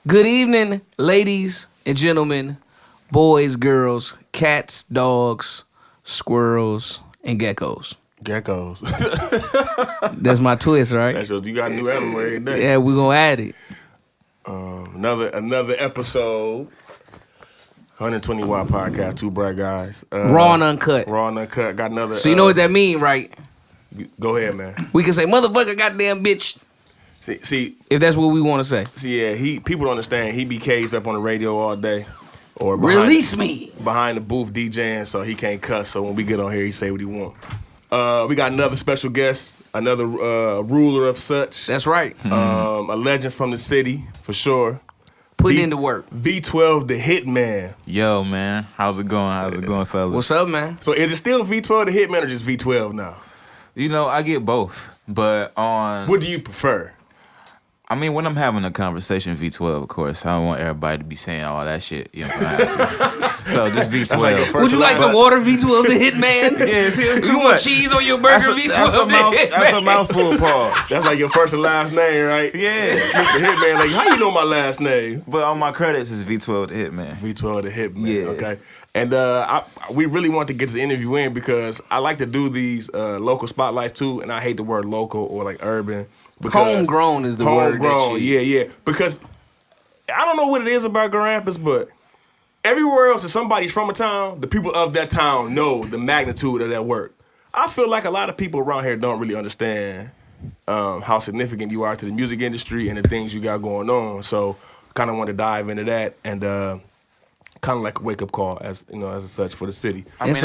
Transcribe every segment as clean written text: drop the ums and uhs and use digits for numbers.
Good evening, ladies and gentlemen, boys, girls, cats, dogs, squirrels, and geckos. Geckos. That's my twist, right? That's just, you got a new animal every day. Yeah, we're going to add it. Another episode. 120 Watt Podcast, two bright guys. Raw and uncut. Raw and uncut. Got another. So you know what that mean, right? Go ahead, man. We can say, motherfucker, goddamn bitch. See, if that's what we want to say. See, yeah, people don't understand. He be caged up on the radio all day. Or release me. Behind the booth DJing, so he can't cuss. So when we get on here, he say what he want. We got another special guest, another ruler of such. That's right. A legend from the city, for sure. Putting into work. V12 the Hitman. Yo, man. How's it going? How's it going, fellas? What's up, man? So is it still V12 the Hitman or just V12 now? You know, I get both, but on... What do you prefer? I mean, when I'm having a conversation, V12, of course. I don't want everybody to be saying all that shit. You know what I'm saying? So just V12. Like would you like some water, V12 the Hitman? Yeah, see, that's you want cheese on your burger, V12 the Hitman? That's a mouthful, pause. That's like your first and last name, right? Yeah. Mr. Hitman, like, how you know my last name? But on my credits, it's V12 the Hitman. V12 the Hitman, yeah. Okay. And we really want to get this interview in because I like to do these local spotlights too, and I hate the word local or like urban. Homegrown is the word. Homegrown, yeah. Because I don't know what it is about Grand Rapids, but everywhere else, if somebody's from a town, the people of that town know the magnitude of that work. I feel like a lot of people around here don't really understand how significant you are to the music industry and the things you got going on. So kind of want to dive into that and kind of like a wake-up call as such for the city. I mean,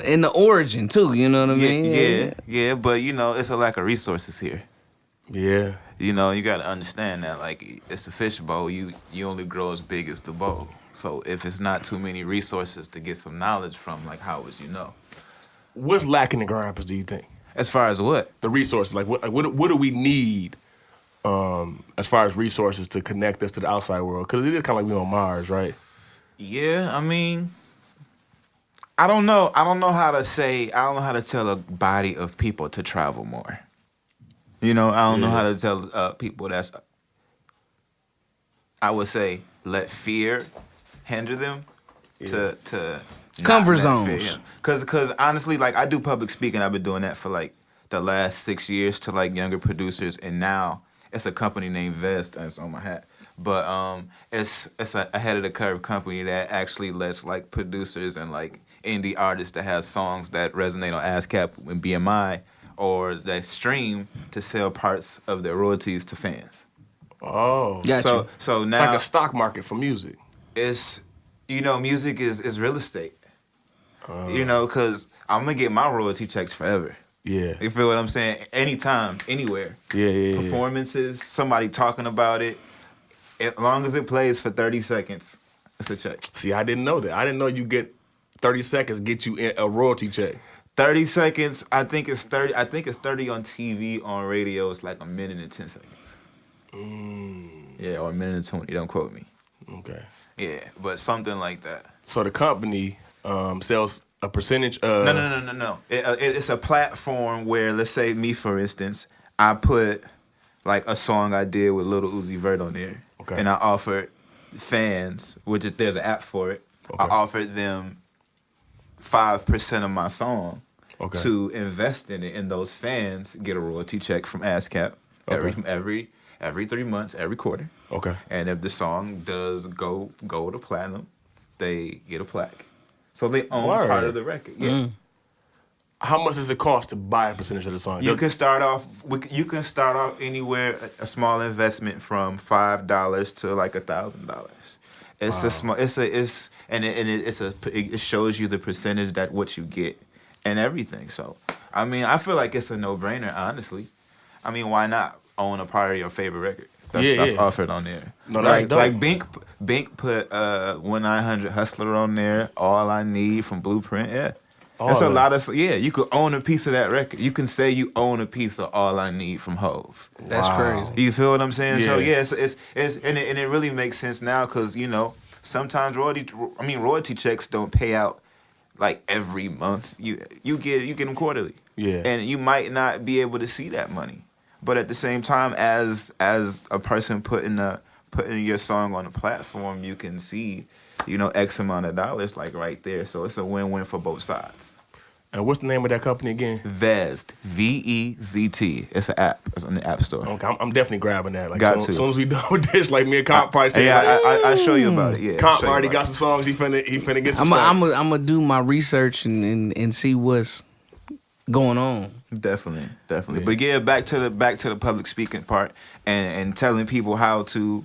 in the origin too, you know what I mean? Yeah, but you know, it's a lack of resources here. Yeah. You know, you got to understand that, like, it's a fish bowl. You only grow as big as the bowl. So if it's not too many resources to get some knowledge from, like, how would you know? What's lacking in Grand Rapids, do you think? As far as what? The resources. Like, what do we need as far as resources to connect us to the outside world? Because it is kind of like we on Mars, right? Yeah, I mean, I don't know how to tell a body of people to travel more. You know, I don't know how to tell people I would say, let fear hinder them to comfort zones. Because honestly, like, I do public speaking. I've been doing that for like the last 6 years to like younger producers, and now it's a company named Vest, and it's on my hat. But it's a ahead of the curve company that actually lets like producers and like indie artists that have songs that resonate on ASCAP and BMI or that stream to sell parts of their royalties to fans. Oh. Gotcha. So now... It's like a stock market for music. It's, you know, music is real estate. You know, because I'm going to get my royalty checks forever. Yeah. You feel what I'm saying? Anytime, anywhere. Yeah. Performances, somebody talking about it. As long as it plays for 30 seconds, it's a check. See, I didn't know that. I didn't know you get 30 seconds get you a royalty check. 30 seconds, I think it's 30 on TV, on radio, it's like a minute and 10 seconds. Yeah, or a minute and 20, don't quote me. Okay. Yeah, but something like that. So the company sells a percentage of... No. It's a platform where, let's say me, for instance, I put like a song I did with Lil Uzi Vert on there. Okay. And I offered fans, which is, there's an app for it, I offered them 5% of my song to invest in it, and those fans get a royalty check from ASCAP every 3 months, every quarter. Okay. And if the song does go to platinum, they get a plaque. So they own part of the record. Yeah. How much does it cost to buy a percentage of the song? You can start off anywhere, a small investment from $5 to like $1,000. It's a small. It shows you the percentage that what you get and everything. So, I mean, I feel like it's a no-brainer, honestly. I mean, why not own a part of your favorite record? That's offered on there. No, that's dope. Like Bink put 1-900 Hustler on there. All I Need from Blueprint. Yeah, that's a lot of. Yeah, you could own a piece of that record. You can say you own a piece of All I Need from Hov. That's crazy. You feel what I'm saying? Yeah. So yeah, it's and it really makes sense now because you know sometimes royalty checks don't pay out like every month. You get them quarterly. Yeah, and you might not be able to see that money. But at the same time, as a person putting putting your song on a platform, you can see, X amount of dollars like right there. So it's a win-win for both sides. And what's the name of that company again? Vezt, VEZT. It's an app. It's on the App Store. Okay, I'm definitely grabbing that. Like, Got as soon as we done with this, like me and Comp probably say, yeah, I show you about it. Yeah, Comp already got some songs. He finna get some. I'm gonna do my research and see what's going on. Definitely. Yeah. But yeah, back to the public speaking part and telling people how to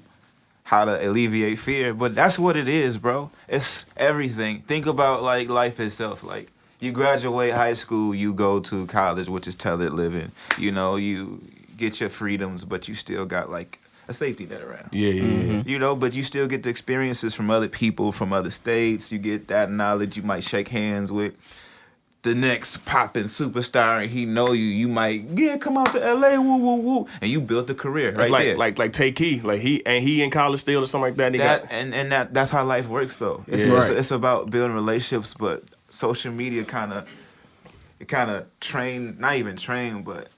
alleviate fear. But that's what it is, bro. It's everything. Think about like life itself. Like you graduate high school, you go to college, which is tethered living. You get your freedoms, but you still got like a safety net around. Yeah. But you still get the experiences from other people from other states. You get that knowledge. You might shake hands with the next popping superstar, and he know you. You might come out to LA, woo woo woo, and you built a career right there. Like Tay Key, like he in college still or something like that. That's how life works though. It's about building relationships, but social media kind of not even train, but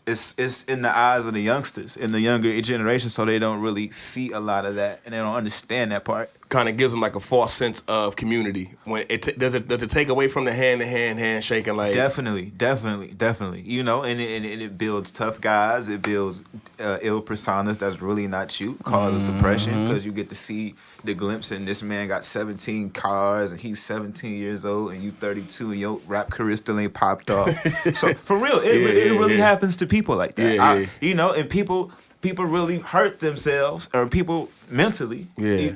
it's in the eyes of the youngsters, in the younger generation, so they don't really see a lot of that, and they don't understand that part. Kind of gives them like a false sense of community. When does it take away from the hand to hand handshaking? Like definitely. And it builds tough guys. It builds ill personas that's really not you. Causes depression because you get to see the glimpse. And this man got 17 cars and he's 17 years old and you 32 and your rap career still ain't popped off. So for real, it really happens to people like that. And people really hurt themselves or people mentally. Yeah.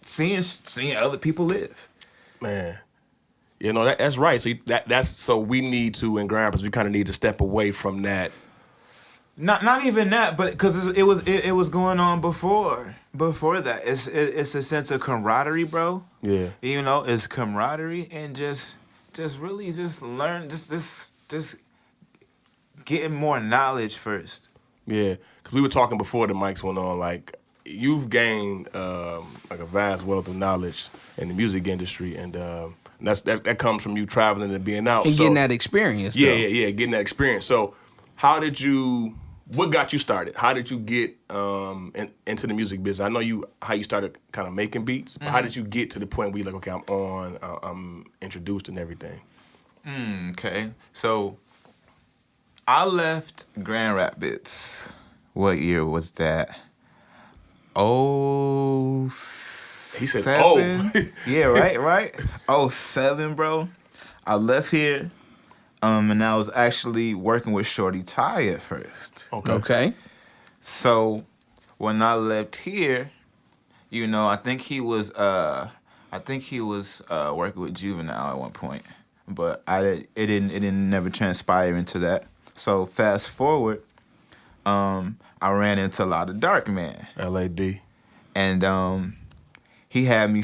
Seeing other people live, man, that's right. So so we need to, in Grandpa's, we kind of need to step away from that. Not even that, but because it was going on before that. It's a sense of camaraderie, bro. Yeah, it's camaraderie and just really just learn, just getting more knowledge first. Yeah, because we were talking before the mics went on, like. You've gained like a vast wealth of knowledge in the music industry, and that comes from you traveling and being out and getting that experience. Yeah, getting that experience. So, what got you started? How did you get into the music business? I know how you started kind of making beats, but how did you get to the point where you're like, okay, I'm introduced and everything? Okay, so I left Grand Rapids. What year was that? Oh, he said, "Oh, yeah, right. 07, bro. I left here, and I was actually working with Shorty Ty at first. Okay. So when I left here, I think he was working with Juvenile at one point, but it didn't never transpire into that. So fast forward. I ran into a lot of Dark Man. LAD. And he had me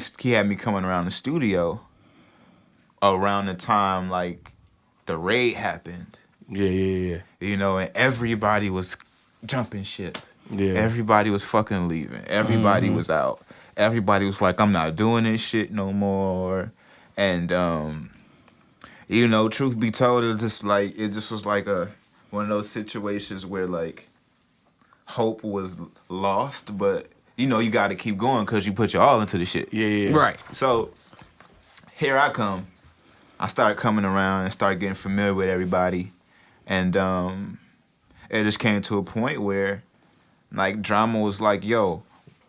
coming around the studio around the time like the raid happened. Yeah. And everybody was jumping ship. Yeah. Everybody was fucking leaving. Everybody was out. Everybody was like, I'm not doing this shit no more. And truth be told, it just was like one of those situations where like hope was lost, but you got to keep going because you put your all into the shit. Yeah. Right. So here I come. I started coming around and started getting familiar with everybody, and it just came to a point where like Drama was like, "Yo,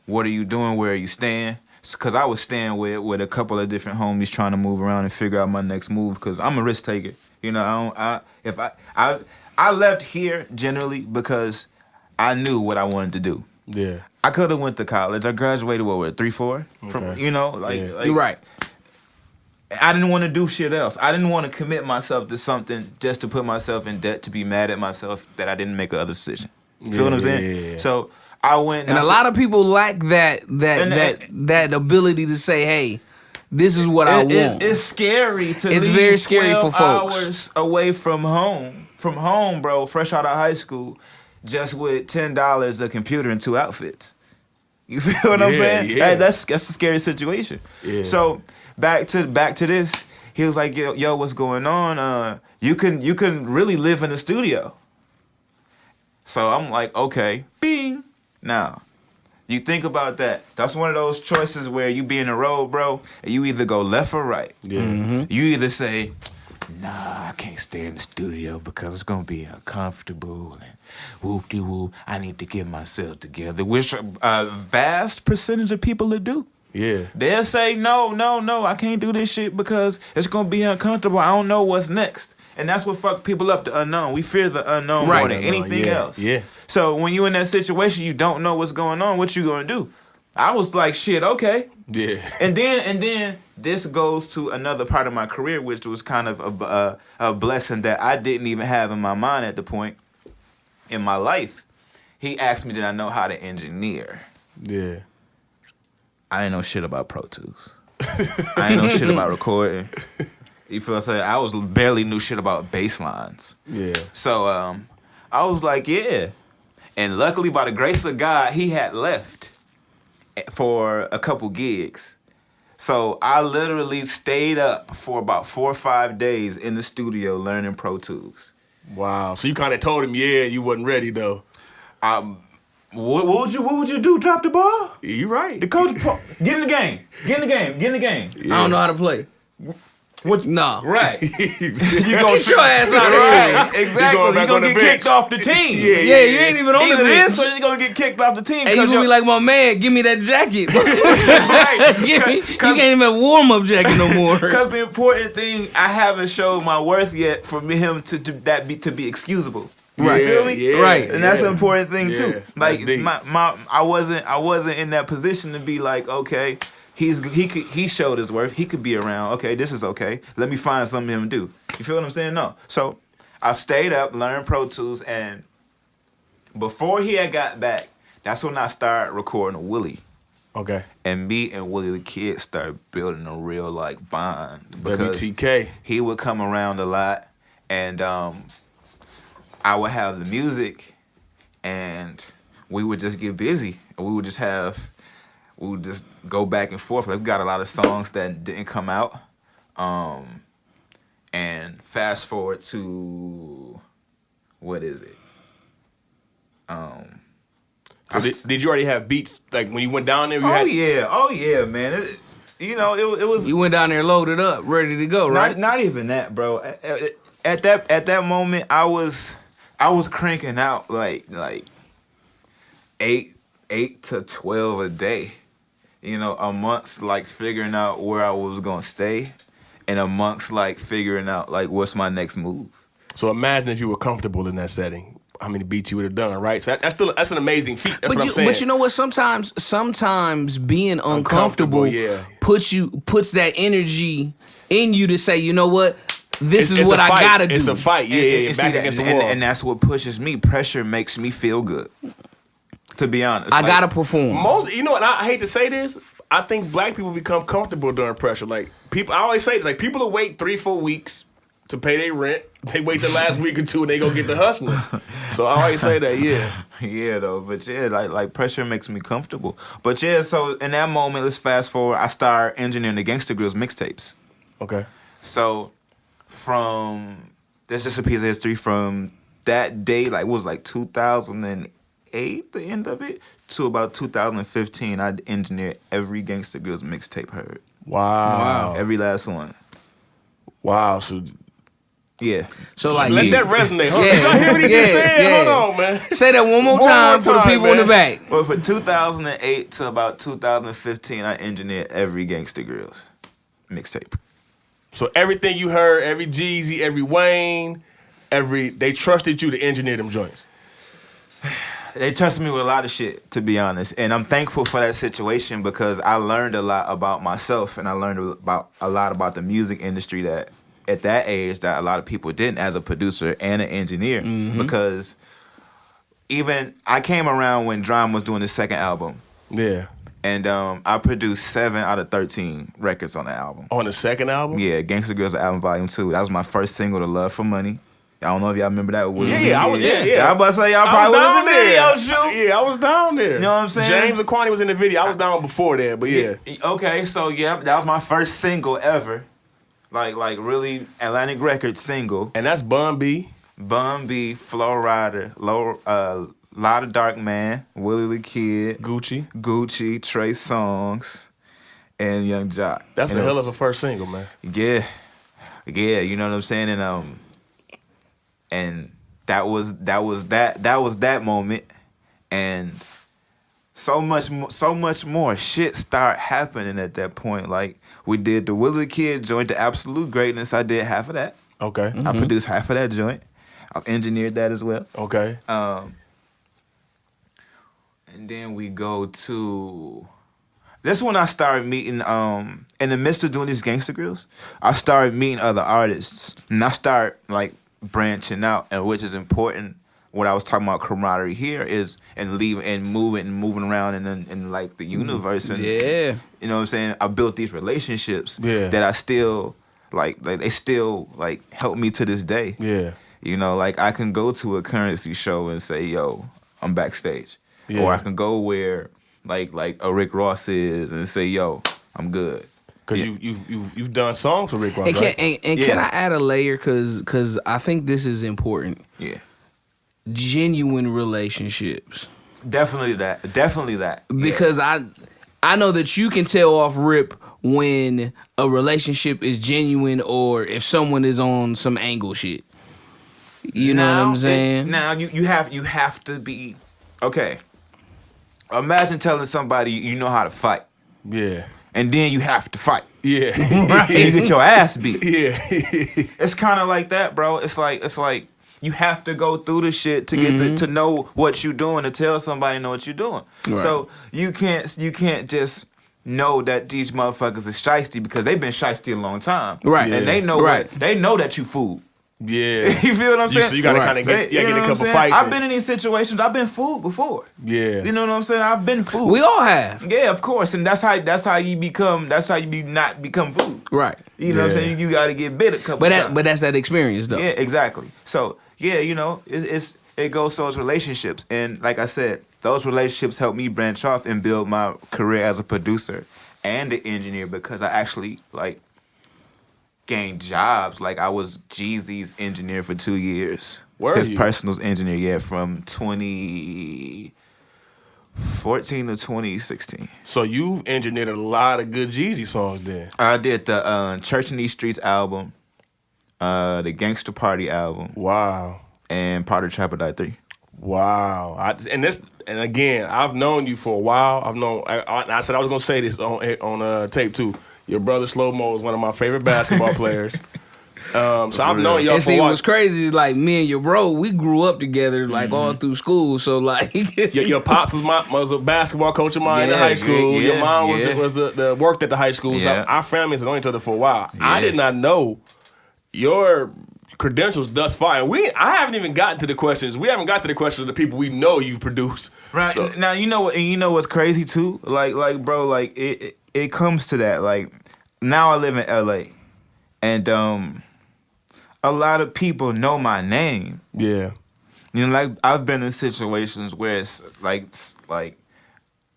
what are you doing? Where are you staying?" Because I was staying with a couple of different homies trying to move around and figure out my next move. Because I'm a risk taker. I left here generally because I knew what I wanted to do. Yeah. I could have went to college. I graduated, 3-4? Okay. Right. I didn't want to do shit else. I didn't want to commit myself to something just to put myself in debt, to be mad at myself that I didn't make a other decision. You feel what I'm saying? Yeah. So I went... And a lot of people lack that ability to say, hey, this is what I want. It's scary to leave very scary for 12 folks. hours away from home. From home, bro, fresh out of high school, just with $10, a computer, and 2 outfits. You feel what I'm saying? Yeah. That's a scary situation. Yeah. So back to this, he was like, yo, what's going on? You can really live in the studio. So I'm like, okay, bing. Now, You think about that. That's one of those choices where you be in the road, bro, and you either go left or right. Yeah. You either say, nah, I can't stay in the studio because it's gonna be uncomfortable and whoop-de-whoop. I need to get myself together, which a vast percentage of people will do. Yeah. They'll say, no, I can't do this shit because it's gonna be uncomfortable. I don't know what's next. And that's what fuck people up, the unknown. We fear the unknown more than anything else. Yeah. So when you in that situation, you don't know what's going on, what you gonna do? I was like, shit, okay. Yeah. And then this goes to another part of my career, which was kind of a blessing that I didn't even have in my mind at the point in my life. He asked me, did I know how to engineer? Yeah. I didn't know shit about Pro Tools. I didn't know shit about recording. You feel what I'm saying? I was barely knew shit about bass lines. Yeah. So I was like, yeah. And luckily, by the grace of God, he had left for a couple gigs. So I literally stayed up for about 4 or 5 days in the studio learning Pro Tools. Wow. So you kind of told him, yeah, you wasn't ready though. What would you do? Drop the ball? You right. The coach, get in the game. Get in the game. Get in the game. I don't know how to play. What? No. Right. You Get your ass out of here. Right. Exactly. going You're back going on to the get bench. kicked off the team. Yeah, Yeah, you ain't even on the Either bench. this or you're going to get kicked off the team. Hey, you gonna be like my man, give me that jacket. You can't even warm up jacket no more. Because the important thing, I haven't showed my worth yet for him to be excusable. Right. You feel me? Yeah, Right. And that's yeah. an important thing Yeah, too. Like that's deep. I wasn't in that position to be like, okay, he showed his worth. He could be around. Okay, this is okay. Let me find something for him to do. You feel what I'm saying? No. So I stayed up, learned Pro Tools, and before he had got back, that's when I started recording Willie. Okay. And me and Willie the Kid started building a real like bond because WTK. he would come around a lot, and I would have the music, and we would just get busy, and we would just go back and forth. Like we got a lot of songs that didn't come out, and fast forward to what is it? So did you already have beats like when you went down there? Oh yeah, man. It was. You went down there loaded up, ready to go, right? Not even that, bro. At that moment, I was cranking out like 8 to 12 a day. Amongst like figuring out where I was gonna stay, and amongst like figuring out like what's my next move. So imagine if you were comfortable in that setting. How many beats you would have done, right? So that's an amazing feat. That's what I'm saying. But you know what? Sometimes being uncomfortable yeah. puts that energy in you to say, you know what? This is It's what a I fight. gotta do. It's a fight. Yeah, And see back that- against the and, wall. and that's what pushes me. Pressure makes me feel good. To be honest, I Like, gotta perform. You know what? I hate to say this. I think black people become comfortable during pressure. Like people, I always say this. Like people will wait 3-4 weeks to pay their rent. They wait the last week or two and they go get the hustling. So I always say that. Yeah. Yeah, though, but yeah, like pressure makes me comfortable. But yeah, so in that moment, let's fast forward. I start engineering the Gangsta Grills mixtapes. Okay. So there's just a piece of history from that day, like it was like 2008, the end of it, to about 2015. I engineered every Gangsta Grills mixtape heard, Wow. every last one. Wow. So Yeah. So like, let that resonate. Hold on. Yeah, Did y'all hear what he just yeah, said? yeah. Hold on, man. say that one more One time more for the time, people in the man. back. Well, from 2008 to about 2015, I engineered every Gangsta Grills mixtape. So everything you heard, every Jeezy, every Wayne, they trusted you to engineer them joints. They trusted me with a lot of shit, to be honest. And I'm thankful for that situation because I learned a lot about myself, and I learned a lot about the music industry that at that age that a lot of people didn't as a producer and an engineer. Because even I came around when Drum was doing his second album, Yeah. and I produced 7 out of 13 records on the album. On the second album? Yeah, Gangsta Girls album Volume 2. That was my first single, To Love for Money. I don't know if y'all remember that. I was about to say y'all probably was in the video shoot. Yeah, I was down there. You know what I'm saying? James Aquani was in the video. I was down before that, but yeah. Okay, so yeah, that was my first single ever. Like really Atlantic Records single. And that's Bun B. Bun B, Flow Rider, lot of Dark Man, Willie the Kid, Gucci. Trey Songz, and Young Jock. That's and a hell of a first single, man. Yeah, you know what I'm saying, and that was that moment, and so much more shit start happening at that point. Like we did the Willie the Kid joint, the Absolute Greatness. I did half of that. Okay. I produced half of that joint. I engineered that as well. Okay. And then we go to. This is when I started meeting. In the midst of doing these Gangsta Grills, I started meeting other artists, and I start like branching out, and which is important. What I was talking about camaraderie here is moving around in like the universe, and Yeah. you know what I'm saying. I built these relationships Yeah. that I still like they still like help me to this day. Yeah. You know, like I can go to a Currency show and say, "Yo, I'm backstage," Yeah. or I can go where like a Rick Ross is and say, "Yo, I'm good." Because you've done songs with Rick Ross, And right? can I add a layer? Because I think this is important. Yeah, Genuine relationships. definitely that. Because I know that you can tell off rip when a relationship is genuine or if someone is on some angle shit. You know what I'm saying? Now you have to be okay. Imagine telling somebody you know how to fight, Yeah. and then you have to fight, Yeah. and you get your ass beat. Yeah. It's kind of like that, bro. It's like you have to go through the shit to get to know what you're doing, to tell somebody know what you're doing. Right. So you can't just know that these motherfuckers is shiesty because they've been shiesty a long time, Right. And they know they know that you fool. Yeah. You feel what I'm saying? So you gotta Right. kind of get You know a what I'm couple saying? fights. I've been in these situations. I've been fooled before. Yeah. You know what I'm saying? I've been fooled. We all have. Yeah, of course, and that's how you not become fooled. Right. You know what I'm Yeah. saying? You got to get bit a couple times. But that's that experience though. Yeah, exactly. So yeah, you know, it goes to those relationships, and like I said, those relationships helped me branch off and build my career as a producer and an engineer because I actually like gained jobs. Like I was Jeezy's engineer for 2 years. Were His you? personal engineer, yeah, from 2014 to 2016. So you've engineered a lot of good Jeezy songs then. I did the Church in These Streets album, the Gangsta Party album, Wow. and Part of Trapper Die 3. Wow. And again, I've known you for a while. I said I was gonna say this on tape too. Your brother Slow Mo is one of my favorite basketball players. So I've known y'all And for see, a while. what's crazy is like me and your bro, we grew up together like all through school. So like, Your pops was a basketball coach of mine in Yeah, high school. yeah, Your mom yeah. was the worked at the high school. Yeah. So our families have known each other for a while. I Yeah. did not know your credentials thus far. And I haven't even gotten to the questions. We haven't got to the questions of the people we know you've produced. Right. So- Now you know what, and you know what's crazy too? Like bro, like it comes to that. Like now I live in LA, and a lot of people know my name. Yeah. You know, like I've been in situations where it's like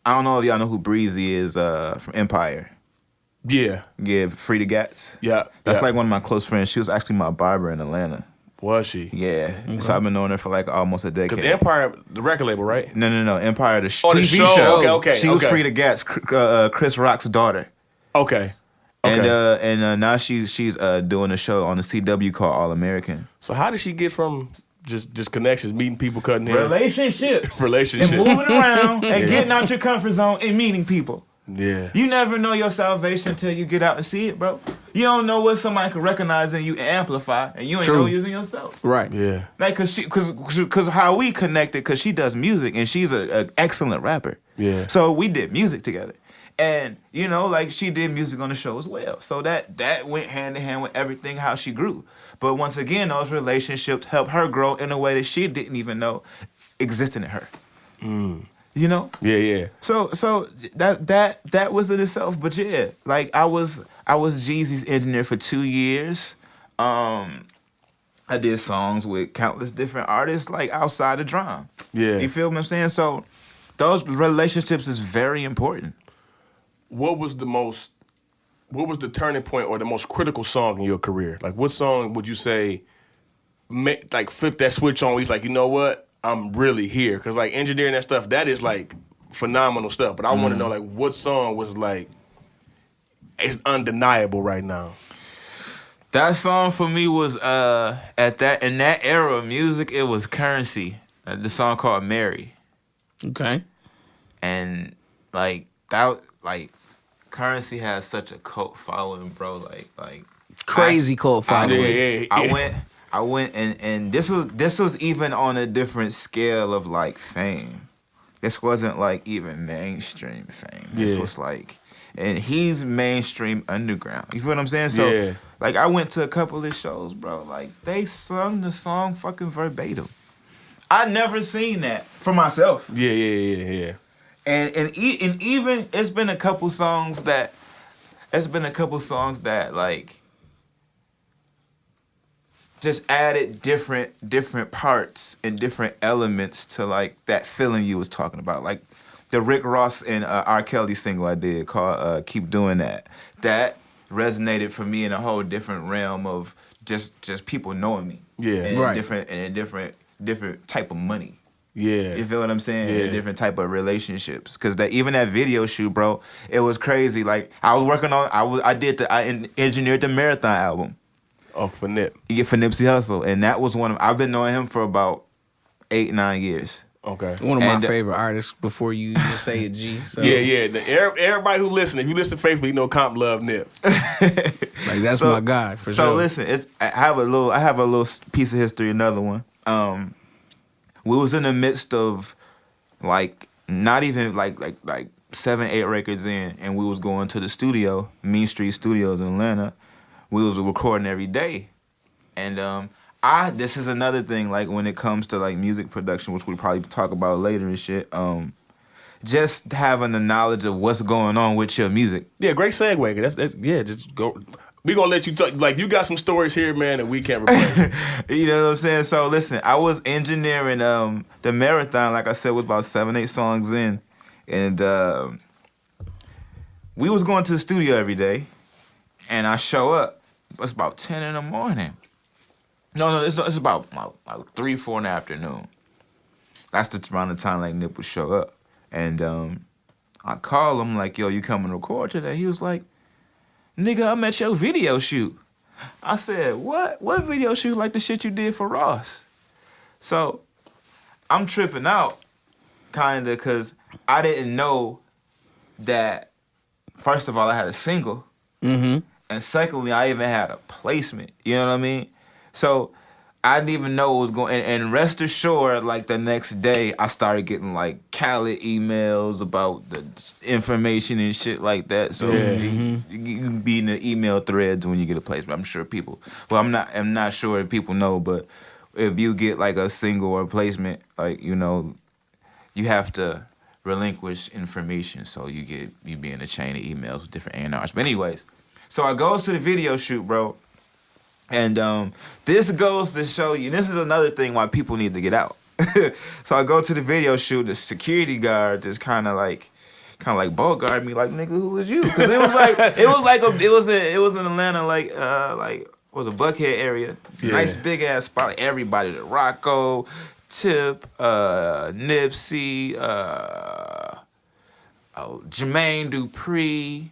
I don't know if y'all know who Breezy is from Empire. Yeah. Yeah, Frida Gats. Yeah. That's yeah. like one of my close friends. She was actually my barber in Atlanta. Was she? Yeah. So I've been knowing her for like almost a decade. Because the Empire, the record label, right? No. Empire, the Oh, the TV show. show. Okay. She was okay. Frida Gats, Chris Rock's daughter. Okay. And now she's doing a show on the CW called All American. So how did she get from just connections, meeting people, cutting hair? Relationships. Relationship. And moving around and getting out your comfort zone and meeting people. Yeah. You never know your salvation until you get out and see it, bro. You don't know what somebody can recognize in you and amplify, and you ain't True. know using yourself. right. Yeah. Like, cause how we connected, cause she does music and she's an excellent rapper. Yeah. So we did music together, and you know, like she did music on the show as well. So that went hand in hand with everything how she grew. But once again, those relationships helped her grow in a way that she didn't even know existed in her. You know. Yeah. So that was in itself. But yeah, like I was Jeezy's engineer for 2 years. I did songs with countless different artists, like outside of drum. Yeah. You feel what I'm saying? So those relationships is very important. What was the turning point or the most critical song in your career? Like, what song would you say, flip that switch on where he's like, you know what? I'm really here. Cause like engineering that stuff, that is like phenomenal stuff. But I want to know like what song was like, it's undeniable right now. That song for me was in that era of music, it was Currency. The song called Mary. Okay. And Currency has such a cult following, bro. Like Crazy cult following. I went and this was even on a different scale of like fame. This wasn't like even mainstream fame. This was like, and he's mainstream underground. You feel what I'm saying? So like I went to a couple of shows, bro. Like they sung the song fucking verbatim. I never seen that for myself. Yeah. And even it's been a couple songs that like just added different parts and different elements to like that feeling you was talking about. Like the Rick Ross and R. Kelly single I did called "Keep Doing That." That resonated for me in a whole different realm of just people knowing me. Yeah, and right. Different type of money. Yeah. You feel what I'm saying? Yeah. And different type of relationships. Cause even that video shoot, bro, it was crazy. Like I was working on, I engineered the Marathon album. Oh, for Nip. Yeah, for Nipsey Hussle, and that was I've been knowing him for about 8-9 years. Okay. One of my favorite artists before you even say it, G. So. Yeah. Everybody who listen, if you listen faithfully, you know Comp love Nip. Like that's my guy for sure. So listen, I have a little piece of history. Another one. We was in the midst of like not even like 7-8 records in, and we was going to the studio, Mean Street Studios in Atlanta. We was recording every day, and this is another thing, like when it comes to like music production, which we probably talk about later and shit. Just having the knowledge of what's going on with your music. Yeah, great segue. That's just go. We gonna let you talk. Like you got some stories here, man, that we can't replace. You know what I'm saying? So listen, I was engineering the Marathon. Like I said, was about 7-8 songs in, and we was going to the studio every day, and I show up. It's about 10 in the morning. No, it's about 3-4 in the afternoon. That's around the time like Nip would show up, and I call him like, "Yo, you coming to record today?" He was like, "Nigga, I'm at your video shoot." I said, "What? What video shoot? Like the shit you did for Ross?" So I'm tripping out, kinda, cause I didn't know that. First of all, I had a single, and secondly, I even had a placement. You know what I mean? So I didn't even know what was going. And rest assured, like the next day, I started getting like Khaled emails about the information and shit like that. So you can be in the email threads when you get a placement. I'm sure people. Well, I'm not sure if people know, but if you get like a single or a placement, like you have to relinquish information. So you be in a chain of emails with different A&Rs. But anyways, so I goes to the video shoot, bro. And this goes to show you, this is another thing why people need to get out. So I go to the video shoot, the security guard just kind of like bogart me, like, "Nigga, who is you?" Because it was in Atlanta, like was a Buckhead area, nice big ass spot, like everybody, the Rocco, Tip, Nipsey, Jermaine Dupri,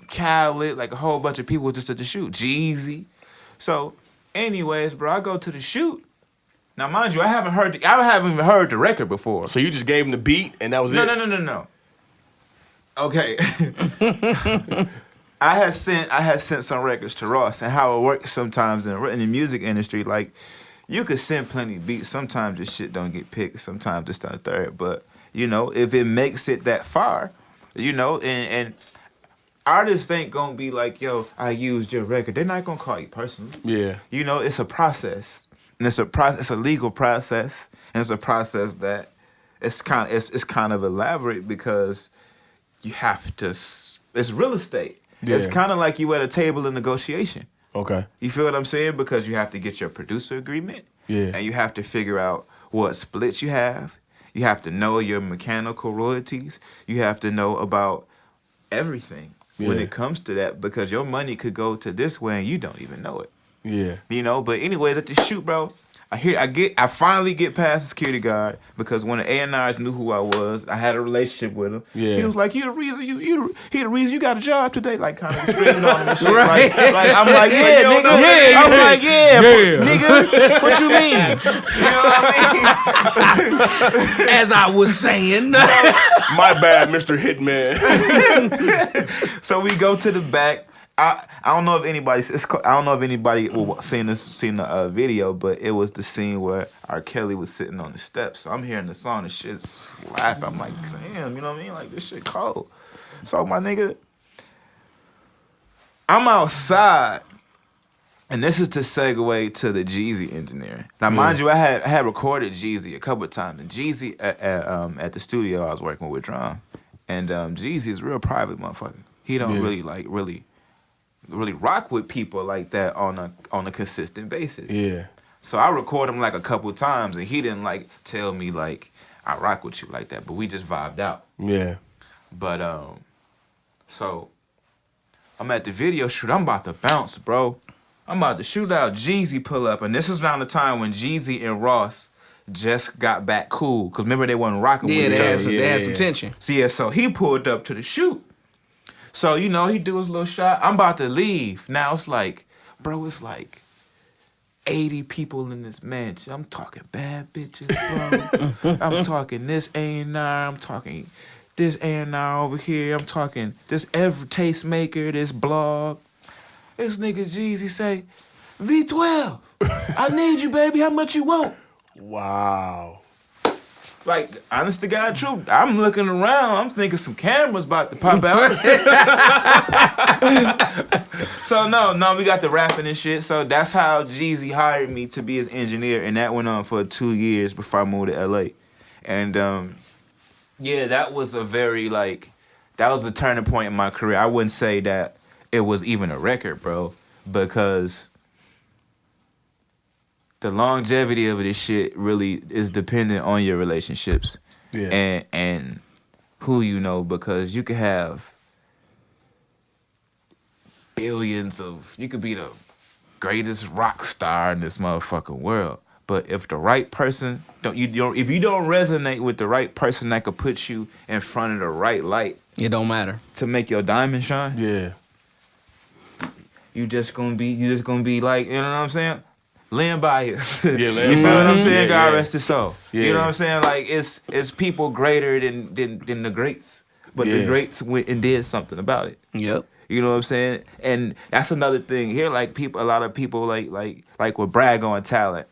Khaled, like a whole bunch of people just at the shoot. Jeezy. So, anyways, bro, I go to the shoot. Now, mind you, I haven't even heard the record before. So you just gave him the beat and that was it? No. Okay. I had sent some records to Ross, and how it works sometimes in the music industry, like you could send plenty of beats. Sometimes this shit don't get picked. Sometimes it's not third. But if it makes it that far, and artists ain't gonna be like, "Yo, I used your record." They're not gonna call you personally. Yeah. It's a process, and it's a legal process, and it's a process that it's kind of elaborate because you have to. It's real estate. Yeah. It's kind of like you at a table in negotiation. Okay. You feel what I'm saying? Because you have to get your producer agreement. Yeah. And you have to figure out what splits you have. You have to know your mechanical royalties. You have to know about everything when it comes to that, because your money could go to this way and you don't even know it. Yeah. But anyways, at the shoot, bro, I finally get past the security guard because when the A&Rs knew who I was, I had a relationship with him. Yeah. He was like, "You the reason you got a job today." Like kind of screaming on him and shit. Like I'm like, "Yeah, nigga." Yeah. I'm like, "Yeah, nigga. What you mean?" You know what I mean? As I was saying. My bad, Mr. Hitman. So we go to the back. I don't know if anybody's. I don't know if anybody seen the video, but it was the scene where R. Kelly was sitting on the steps. So I'm hearing the song and shit slap. I'm like, damn, you know what I mean? Like this shit cold. So my nigga, I'm outside, and this is to segue to the Jeezy engineering. Now, mind you, I had recorded Jeezy a couple of times, and Jeezy at the studio I was working with drum, and Jeezy is a real private motherfucker. He don't really rock with people like that on a consistent basis. Yeah. So I record him like a couple of times, and he didn't like tell me like I rock with you like that, but we just vibed out. Yeah. But so I'm at the video shoot. I'm about to bounce, bro. I'm about to shoot out. Jeezy pull up, and this is around the time when Jeezy and Ross just got back cool. Cause remember they wasn't rocking with each other. They had some tension. So he pulled up to the shoot. So, you know, he do his little shot. I'm about to leave. Now it's like, bro, it's like 80 people in this mansion. I'm talking bad bitches, bro. I'm talking this A&R. I'm talking this A&R over here. I'm talking this every tastemaker, this blog. This nigga Jeezy say, V12, I need you, baby. How much you want? Wow. Like, honest to God truth, I'm looking around, I'm thinking some cameras about to pop out. So no, we got the rapping and shit. So that's how Jeezy hired me to be his engineer, and that went on for 2 years before I moved to LA. And yeah, that was a very that was a turning point in my career. I wouldn't say that it was even a record, bro, because the longevity of this shit really is dependent on your relationships. Yeah. And who you know, because you could have billions of, you could be the greatest rock star in this motherfucking world. But if the right person if you don't resonate with the right person that could put you in front of the right light, it don't matter to make your diamond shine. Yeah. You just gonna be like, you know what I'm saying? Lynn Bias. You feel what I'm saying? God rest his soul. Yeah. You know what I'm saying? Like it's people greater than the greats. But the greats went and did something about it. Yep. You know what I'm saying? And that's another thing here. Like a lot of people like will brag on talent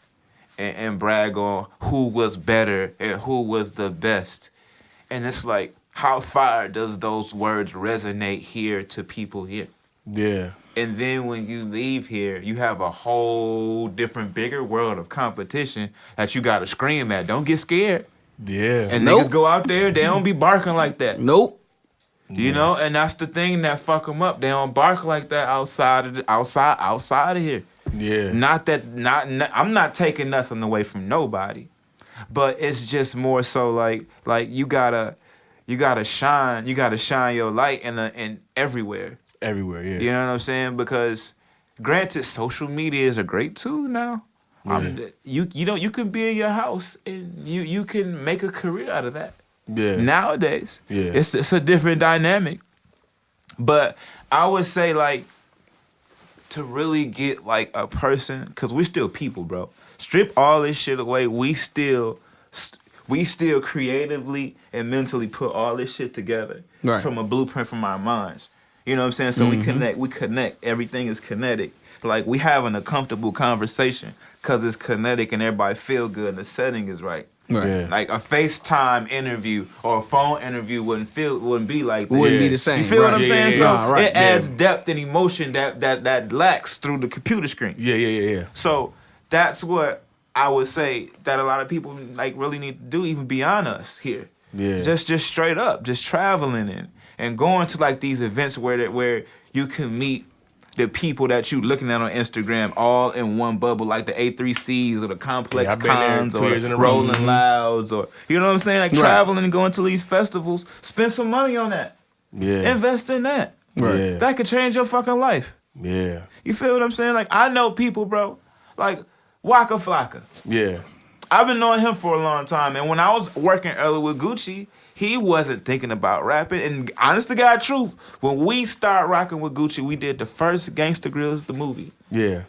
and brag on who was better and who was the best. And it's like, how far does those words resonate here to people here? Yeah. And then when you leave here, you have a whole different, bigger world of competition that you got to scream at. Don't get scared. Yeah. And niggas go out there, they don't be barking like that. Nope. You know, and that's the thing that fuck them up. They don't bark like that outside of here. Yeah. Not I'm not taking nothing away from nobody, but it's just more so like you gotta shine your light in everywhere. Everywhere, yeah. You know what I'm saying? Because granted, social media is a great tool now. Yeah. You can be in your house and you can make a career out of that. Yeah. Nowadays, yeah, it's a different dynamic. But I would say to really get a person, because we're still people, bro. Strip all this shit away. We still creatively and mentally put all this shit together from a blueprint from our minds. You know what I'm saying? So we connect. Everything is kinetic. Like we having a comfortable conversation because it's kinetic and everybody feel good and the setting is right. Right. Yeah. Like a FaceTime interview or a phone interview wouldn't be like this. Wouldn't be the same. You feel what I'm saying? So it adds depth and emotion that lacks through the computer screen. Yeah. So that's what I would say that a lot of people really need to do, even beyond us here. Yeah. Just straight up, just traveling and going to these events where you can meet the people that you looking at on Instagram all in one bubble, like the A3Cs or the Complex Cons or the Rolling Louds, or you know what I'm saying? Traveling and going to these festivals, spend some money on that. Yeah. Invest in that. Right. Yeah. That could change your fucking life. Yeah. You feel what I'm saying? I know people, bro. Waka Flocka. Yeah. I've been knowing him for a long time, and when I was working early with Gucci, he wasn't thinking about rapping. And honest to God truth, when we started rocking with Gucci, we did the first Gangsta Grills, the movie. Yeah.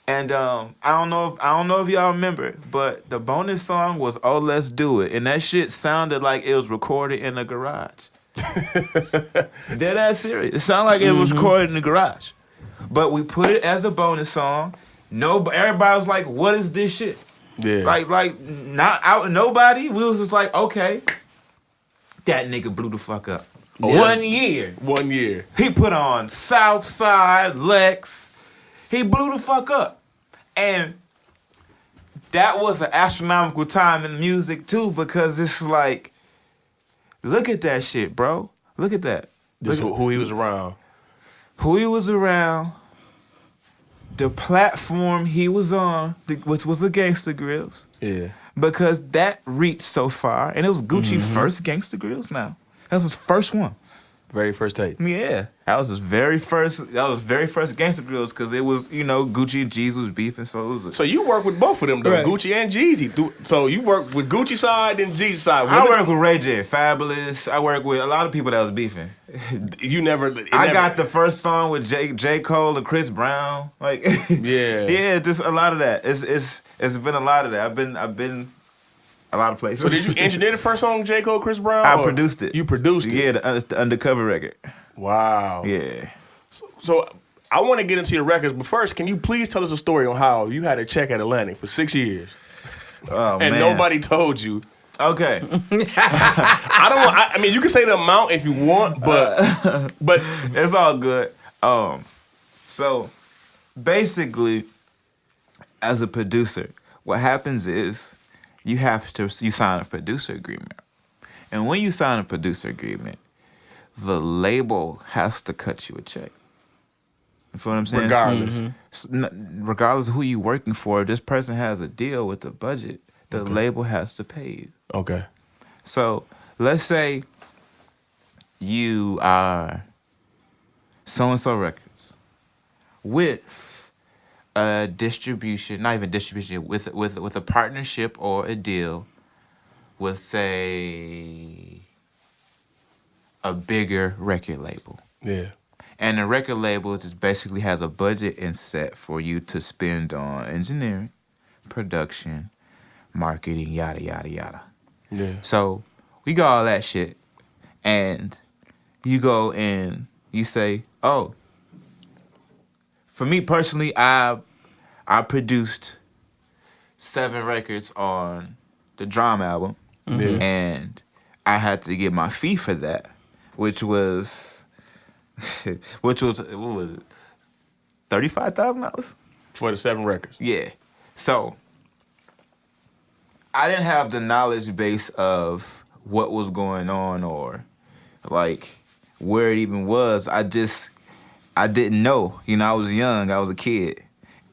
And I don't know if y'all remember, but the bonus song was "Oh Let's Do It," and that shit sounded like it was recorded in a garage. Dead ass serious. It sounded like it was recorded in the garage, but we put it as a bonus song. Everybody was like, "What is this shit?" Yeah. Like not out. Nobody. We was just like, okay, that nigga blew the fuck up. Yeah. 1 year. 1 year. He put on Southside, Lex. He blew the fuck up. And that was an astronomical time in music, too, because it's like, look at that shit, bro. Look at that. Just who he was around. Who he was around, the platform he was on, which was the Gangsta Grills, Yeah. because that reached so far. And it was Gucci's first Gangsta Grills now. That was his first one. Very first tape. Yeah, that was his very first Gangsta Grills because it was, Gucci and Jeezy was beefing, so it was. So you work with both of them, though, Right. Gucci and Jeezy. So you work with Gucci side and Jeezy side. I work with Ray J, Fabulous. I work with a lot of people that was beefing. You never. I got the first song with J. Cole and Chris Brown. Like, Yeah. yeah, just a lot of that. It's been a lot of that. I've been a lot of places. So did you engineer the first song, J. Cole, Chris Brown? I or produced it. You produced it? Yeah, it's the undercover record. Wow. Yeah. So I want to get into your records, but first, can you please tell us a story on how you had a check at Atlantic for 6 years Oh and man. nobody told you? Okay. I mean, you can say the amount if you want, but It's all good. So basically, as a producer, what happens is you sign a producer agreement. And when you sign a producer agreement, the label has to cut you a check. You feel what I'm saying? regardless. Regardless of who you're working for, if this person has a deal with the budget, the label has to pay you. Okay. So let's say you are so-and-so records with a distribution, not even distribution, with a partnership or a deal with, say, a bigger record label. Yeah. And the record label just basically has a budget and set for you to spend on engineering, production, marketing, yada, yada, yada. Yeah. So we got all that shit. And you go and you say, oh, for me personally, I produced 7 records on the Drum album. Yeah. And I had to get my fee for that, which was what was it? $35,000? For the 7 records. Yeah. So I didn't have the knowledge base of what was going on or like where it even was. I didn't know. I was young. I was a kid.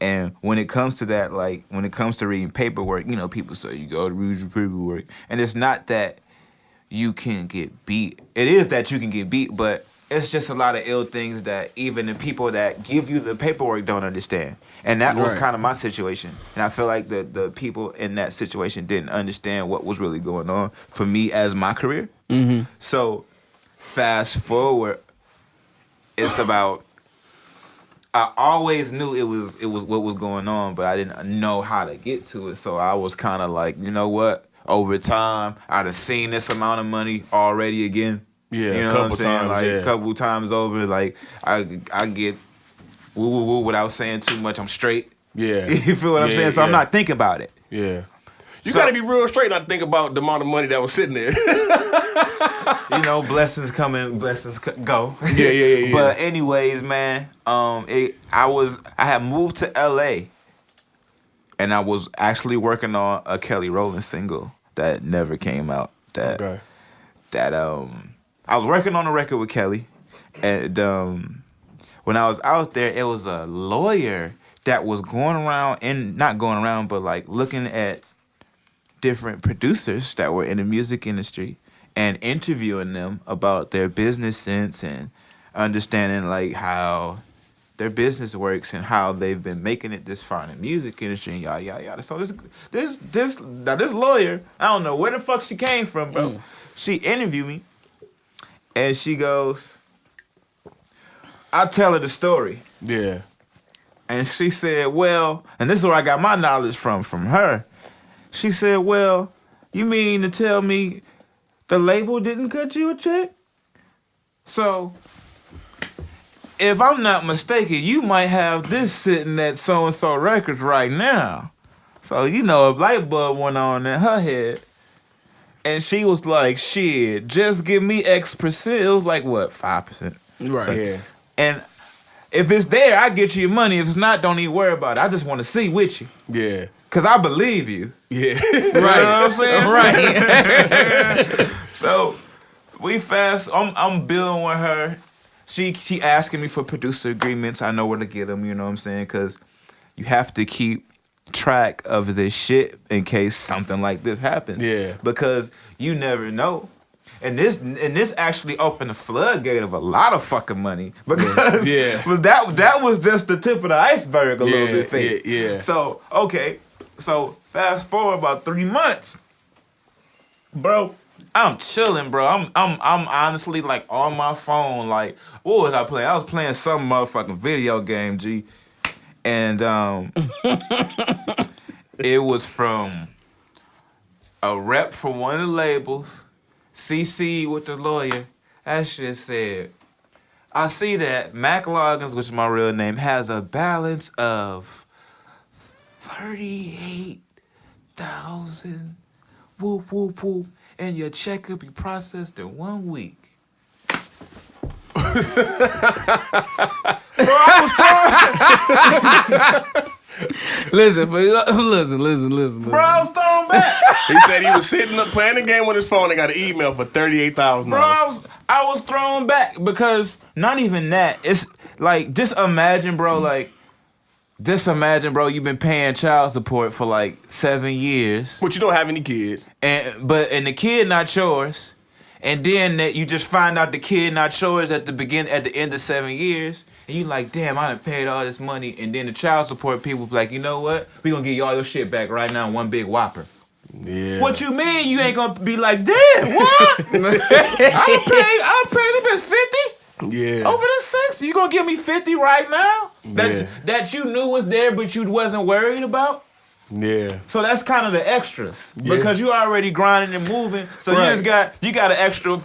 And when it comes to that, like when it comes to reading paperwork, people say you go to read your paperwork. And it's not that you can get beat. It is that you can get beat, but it's just a lot of ill things that even the people that give you the paperwork don't understand. And that was Right. kind of my situation. And I feel like the people in that situation didn't understand what was really going on for me as my career. Mm-hmm. So fast forward, it's about, I always knew it was what was going on, but I didn't know how to get to it. So I was kind of like, you know what? Over time, I'd have seen this amount of money already again. Yeah, You know a what couple I'm saying? times, Like yeah. a couple times over, like I get woo woo woo without saying too much. I'm straight. Yeah. You feel what I'm Yeah, saying? So I'm yeah. not thinking about it. Yeah. You So- got to be real straight not to think about the amount of money that was sitting there. Blessings come in, blessings go. Yeah. But anyways, man, I had moved to LA, and I was actually working on a Kelly Rowland single that never came out. Okay. I was working on a record with Kelly, and when I was out there, it was a lawyer that was going around and not going around, but like looking at different producers that were in the music industry and interviewing them about their business sense and understanding like how their business works and how they've been making it this far in the music industry and yada yada yada. So this lawyer, I don't know where the fuck she came from, bro. She interviewed me, and she goes, I tell her the story. Yeah. And she said, well, and this is where I got my knowledge from her. She said, well, you mean to tell me the label didn't cut you a check? So, if I'm not mistaken, you might have this sitting at so-and-so records right now. So, you know, a light bulb went on in her head. And she was like, shit, just give me X%. It was like, what, 5%? Right. So, Yeah. and if it's there, I get you your money. If it's not, don't even worry about it. I just want to see with you. Yeah. Because I believe you. Yeah. Right. You know what I'm saying? Right. So, I'm building with her. She asking me for producer agreements. I know where to get them, you know what I'm saying? Because you have to keep track of this shit in case something like this happens. Yeah. Because you never know. And this actually opened the floodgate of a lot of fucking money. Because but that was just the tip of the iceberg a little bit fake. Yeah. So, okay. So, fast forward about 3 months. Bro, I'm chilling, bro. I'm honestly like on my phone. Like, what was I playing? I was playing some motherfucking video game, G. And it was from a rep from one of the labels, CC with the lawyer. That shit said, I see that Mac Loggins, which is my real name, has a balance of 38,000. Whoop, whoop, whoop. And your check could be processed in 1 week. Bro, I was throwing. Listen. Bro, I was throwing back. He said he was sitting up playing the game with his phone and got an email for $38,000. Bro, I was thrown back because not even that. It's like just imagine, bro, you've been paying child support for like 7 years. But you don't have any kids. And the kid not yours. And then that you just find out the kid not yours at the end of 7 years. And you like, damn, I done paid all this money. And then the child support people be like, you know what? We gonna give you all your shit back right now in one big whopper. Yeah. What you mean you ain't gonna be like, damn, what? I paid a bit 50 Yeah. over the 6. You gonna give me 50 right now? Yeah. That you knew was there but you wasn't worried about? Yeah. So that's kind of the extras. Yeah. Because you already grinding and moving. So Right. you got an extra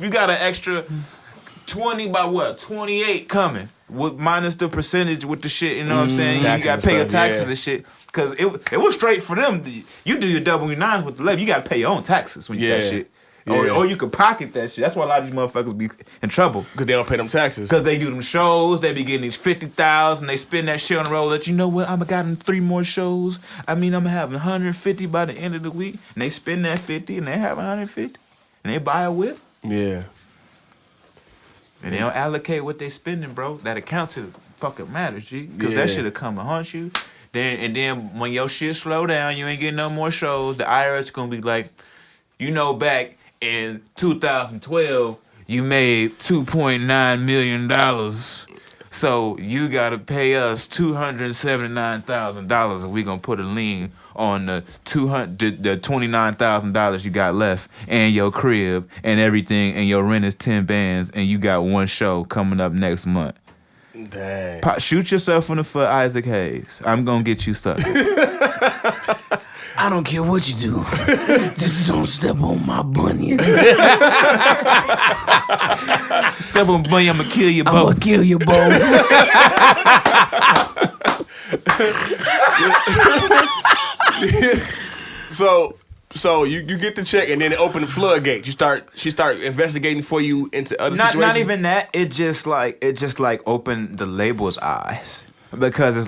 20 by what? 28 coming. Minus the percentage with the shit, you know what I'm saying? You Taxes got to pay your and stuff, taxes and shit. Because it was straight for them. You do your W-9s with the label. You got to pay your own taxes when you get that shit. Or you could pocket that shit. That's why a lot of these motherfuckers be in trouble. Because they don't pay them taxes. Because they do them shows, they be getting these 50,000, they spend that shit on the road. That you know what? I'm got 3 more shows. I mean, I'm having 150 by the end of the week. And they spend that 50 and they have 150. And they buy a whip. Yeah. And they don't allocate what they spending, bro. That account to fucking matters, G. Because that shit'll come and haunt you. Then when your shit slow down, you ain't getting no more shows. The IRS gonna be like, you know, back in 2012, you made $2.9 million. So you gotta pay us $279,000, and we gonna put a lien on the $29,000 you got left, and your crib and everything, and your rent is 10 bands, and you got 1 show coming up next month. Dang. Shoot yourself in the foot, Isaac Hayes. I'm gonna get you sucked. I don't care what you do. Just don't step on my bunion. Step on bunny, I'ma kill you both. I'm gonna kill you both. So you get the check and then it open the floodgates. She start investigating for you into other situations. Not even that. It just like opened the label's eyes, because it's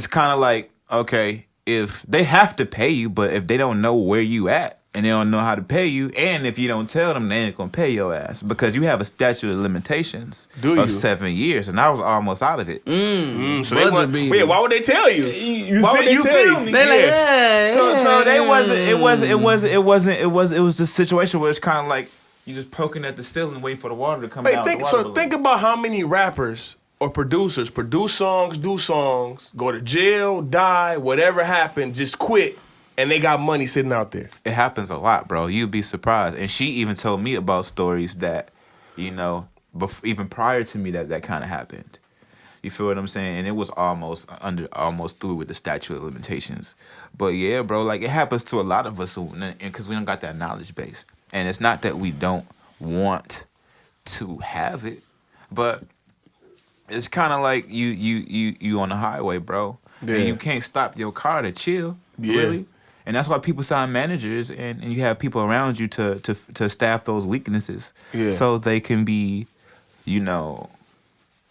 kind of like, okay, if they have to pay you, but if they don't know where you at and they don't know how to pay you, and if you don't tell them, they ain't gonna pay your ass, because you have a statute of limitations of 7 years, and I was almost out of it. So they why would they tell you? Why would they tell you? They like, yeah. So they it was the situation where it's kind of like you just poking at the ceiling waiting for the water to come out. Think about how many rappers or producers produce songs, do songs, go to jail, die, whatever happened, just quit, and they got money sitting out there. It happens a lot, bro. You'd be surprised. And she even told me about stories that, you know, even prior to me that kind of happened. You feel what I'm saying? And it was almost through with the statute of limitations. But yeah, bro, like it happens to a lot of us because we don't got that knowledge base. And it's not that we don't want to have it, but it's kind of like you on the highway, bro. Yeah. And you can't stop your car to chill, really. And that's why people sign managers and you have people around you to staff those weaknesses, so they can be, you know,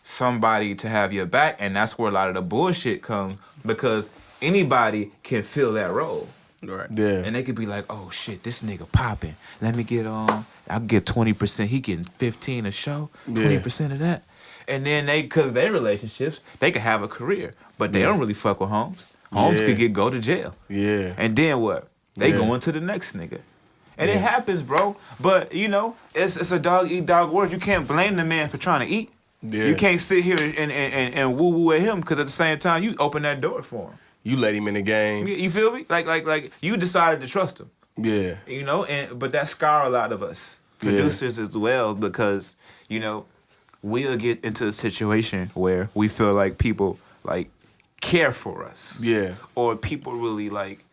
somebody to have your back. And that's where a lot of the bullshit comes, because anybody can fill that role. Right. Yeah. And they could be like, oh shit, this nigga popping. Let me get on. I'll get 20%. He getting 15 a show. 20% of that. And then because their relationships, they could have a career, but they don't really fuck with Holmes. Holmes could go to jail. Yeah. And then what? They going to the next nigga. And it happens, bro. But you know, it's a dog eat dog world. You can't blame the man for trying to eat. Yeah. You can't sit here and woo woo at him, because at the same time you open that door for him. You let him in the game. You feel me? Like you decided to trust him. Yeah. You know, but that scar a lot of us producers as well, because, you know, we'll get into a situation where we feel like people like care for us. Yeah. Or people really like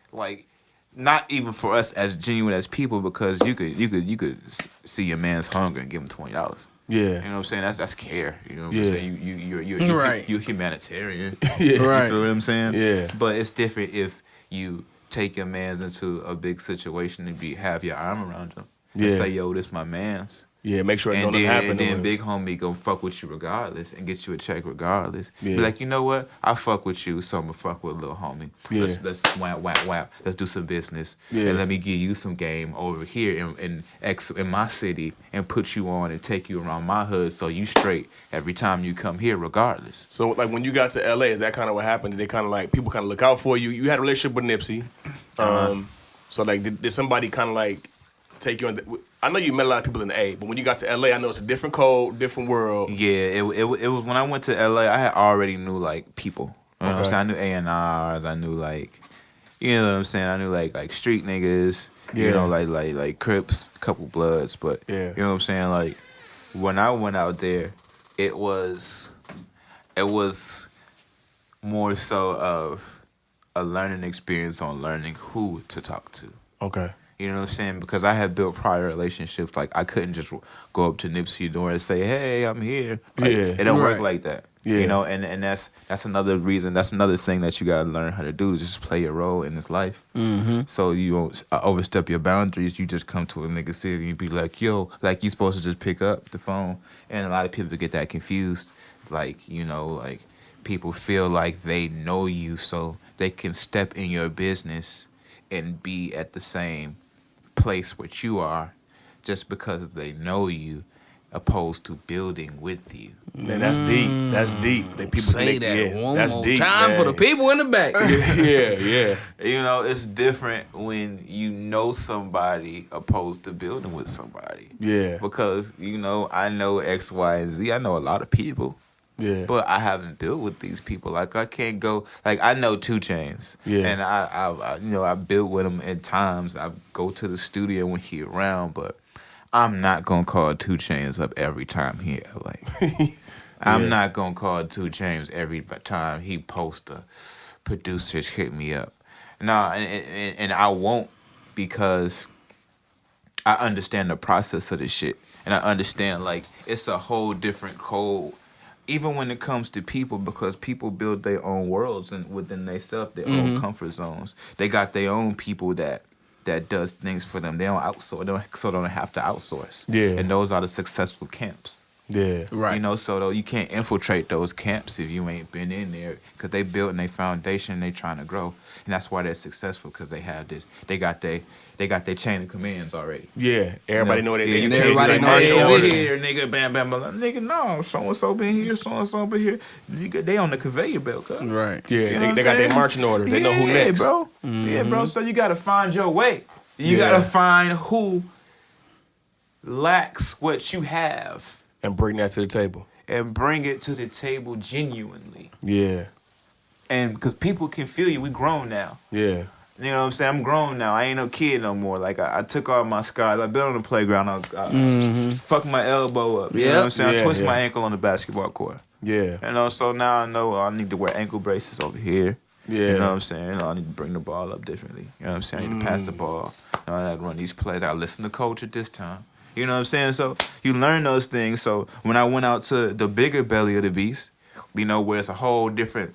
not even for us as genuine as people, because you could see your man's hunger and give him $20. Yeah, you know what I'm saying? That's care. You know what I'm saying? You're humanitarian. Right. You feel what I'm saying? Yeah. But it's different if you take your man's into a big situation and have your arm around him and say, yo, this my man's. Yeah, make sure it don't happen. And then big homie gonna fuck with you regardless and get you a check regardless. Yeah. Be like, you know what? I fuck with you, so I'm gonna fuck with a little homie. Yeah. Let's whap. Let's do some business. Yeah. And let me give you some game over here in my city and put you on and take you around my hood, so you straight every time you come here regardless. So like when you got to LA, is that kind of what happened? Did they kind of like, people kind of look out for you? You had a relationship with Nipsey. So like did somebody kind of like take you on I know you met a lot of people in the A, but when you got to LA, I know it's a different code, different world. Yeah, it was when I went to LA, I had already knew like people. You know what I'm saying? I knew A&Rs, I knew like, you know what I'm saying? I knew like street niggas, you know, like Crips, a couple Bloods, but you know what I'm saying? Like when I went out there, it was more so of a learning experience on learning who to talk to. Okay. You know what I'm saying? Because I had built prior relationships. Like, I couldn't just go up to Nipsey door and say, hey, I'm here. Like, it don't work like that. Yeah. You know, and that's another reason. That's another thing that you got to learn how to do, is just play your role in this life. Mm-hmm. So you won't overstep your boundaries. You just come to a nigga city and be like, yo, like, you supposed to just pick up the phone. And a lot of people get that confused. Like, you know, like, people feel like they know you, so they can step in your business and be at the same place which you are just because they know you, opposed to building with you. Man, that's deep. That's deep. People say that one more deep, time, man. For the people in the back. Yeah. You know, it's different when you know somebody opposed to building with somebody. Yeah. Because, you know, I know X, Y, and Z. I know a lot of people. Yeah. But I haven't built with these people. Like, I can't go. Like, I know 2 Chainz. Yeah. And I you know, I built with him at times. I go to the studio when he around, but I'm not gonna call 2 Chainz up every time he in LA. I'm not gonna call 2 Chainz every time he post a producers hit me up. No, and I won't, because I understand the process of this shit, and I understand like it's a whole different code. Even when it comes to people, because people build their own worlds and within themselves, their own comfort zones. They got their own people that does things for them. They don't outsource, so they don't have to outsource. Yeah. And those are the successful camps. Yeah. Right. You know, so though you can't infiltrate those camps if you ain't been in there, because they building their foundation, they trying to grow, and that's why they're successful, because they have this. They got their chain of commands already. Yeah. Everybody know that. Yeah, and everybody know they here, nigga. Bam, bam, bam. Nigga, no. So and so been here. So and so been here. They on the conveyor belt, cuz. Right. Yeah. You know they got their marching order. They know who next. Bro. Mm-hmm. Yeah, bro. So you gotta find your way. You gotta find who lacks what you have, and bring that to the table. and bring it to the table genuinely. Yeah. And because people can feel you, we grown now. Yeah. You know what I'm saying? I'm grown now. I ain't no kid no more. Like, I took off my scars. I've been on the playground. I fucked my elbow up. You know what I'm saying? I twisted my ankle on the basketball court. Yeah. You know, so now I know I need to wear ankle braces over here. Yeah. You know what I'm saying? You know, I need to bring the ball up differently. You know what I'm saying? I need to pass the ball. You know, I got to run these plays. I got to listen to coach at this time. You know what I'm saying? So you learn those things. So when I went out to the bigger belly of the beast, you know, where it's a whole different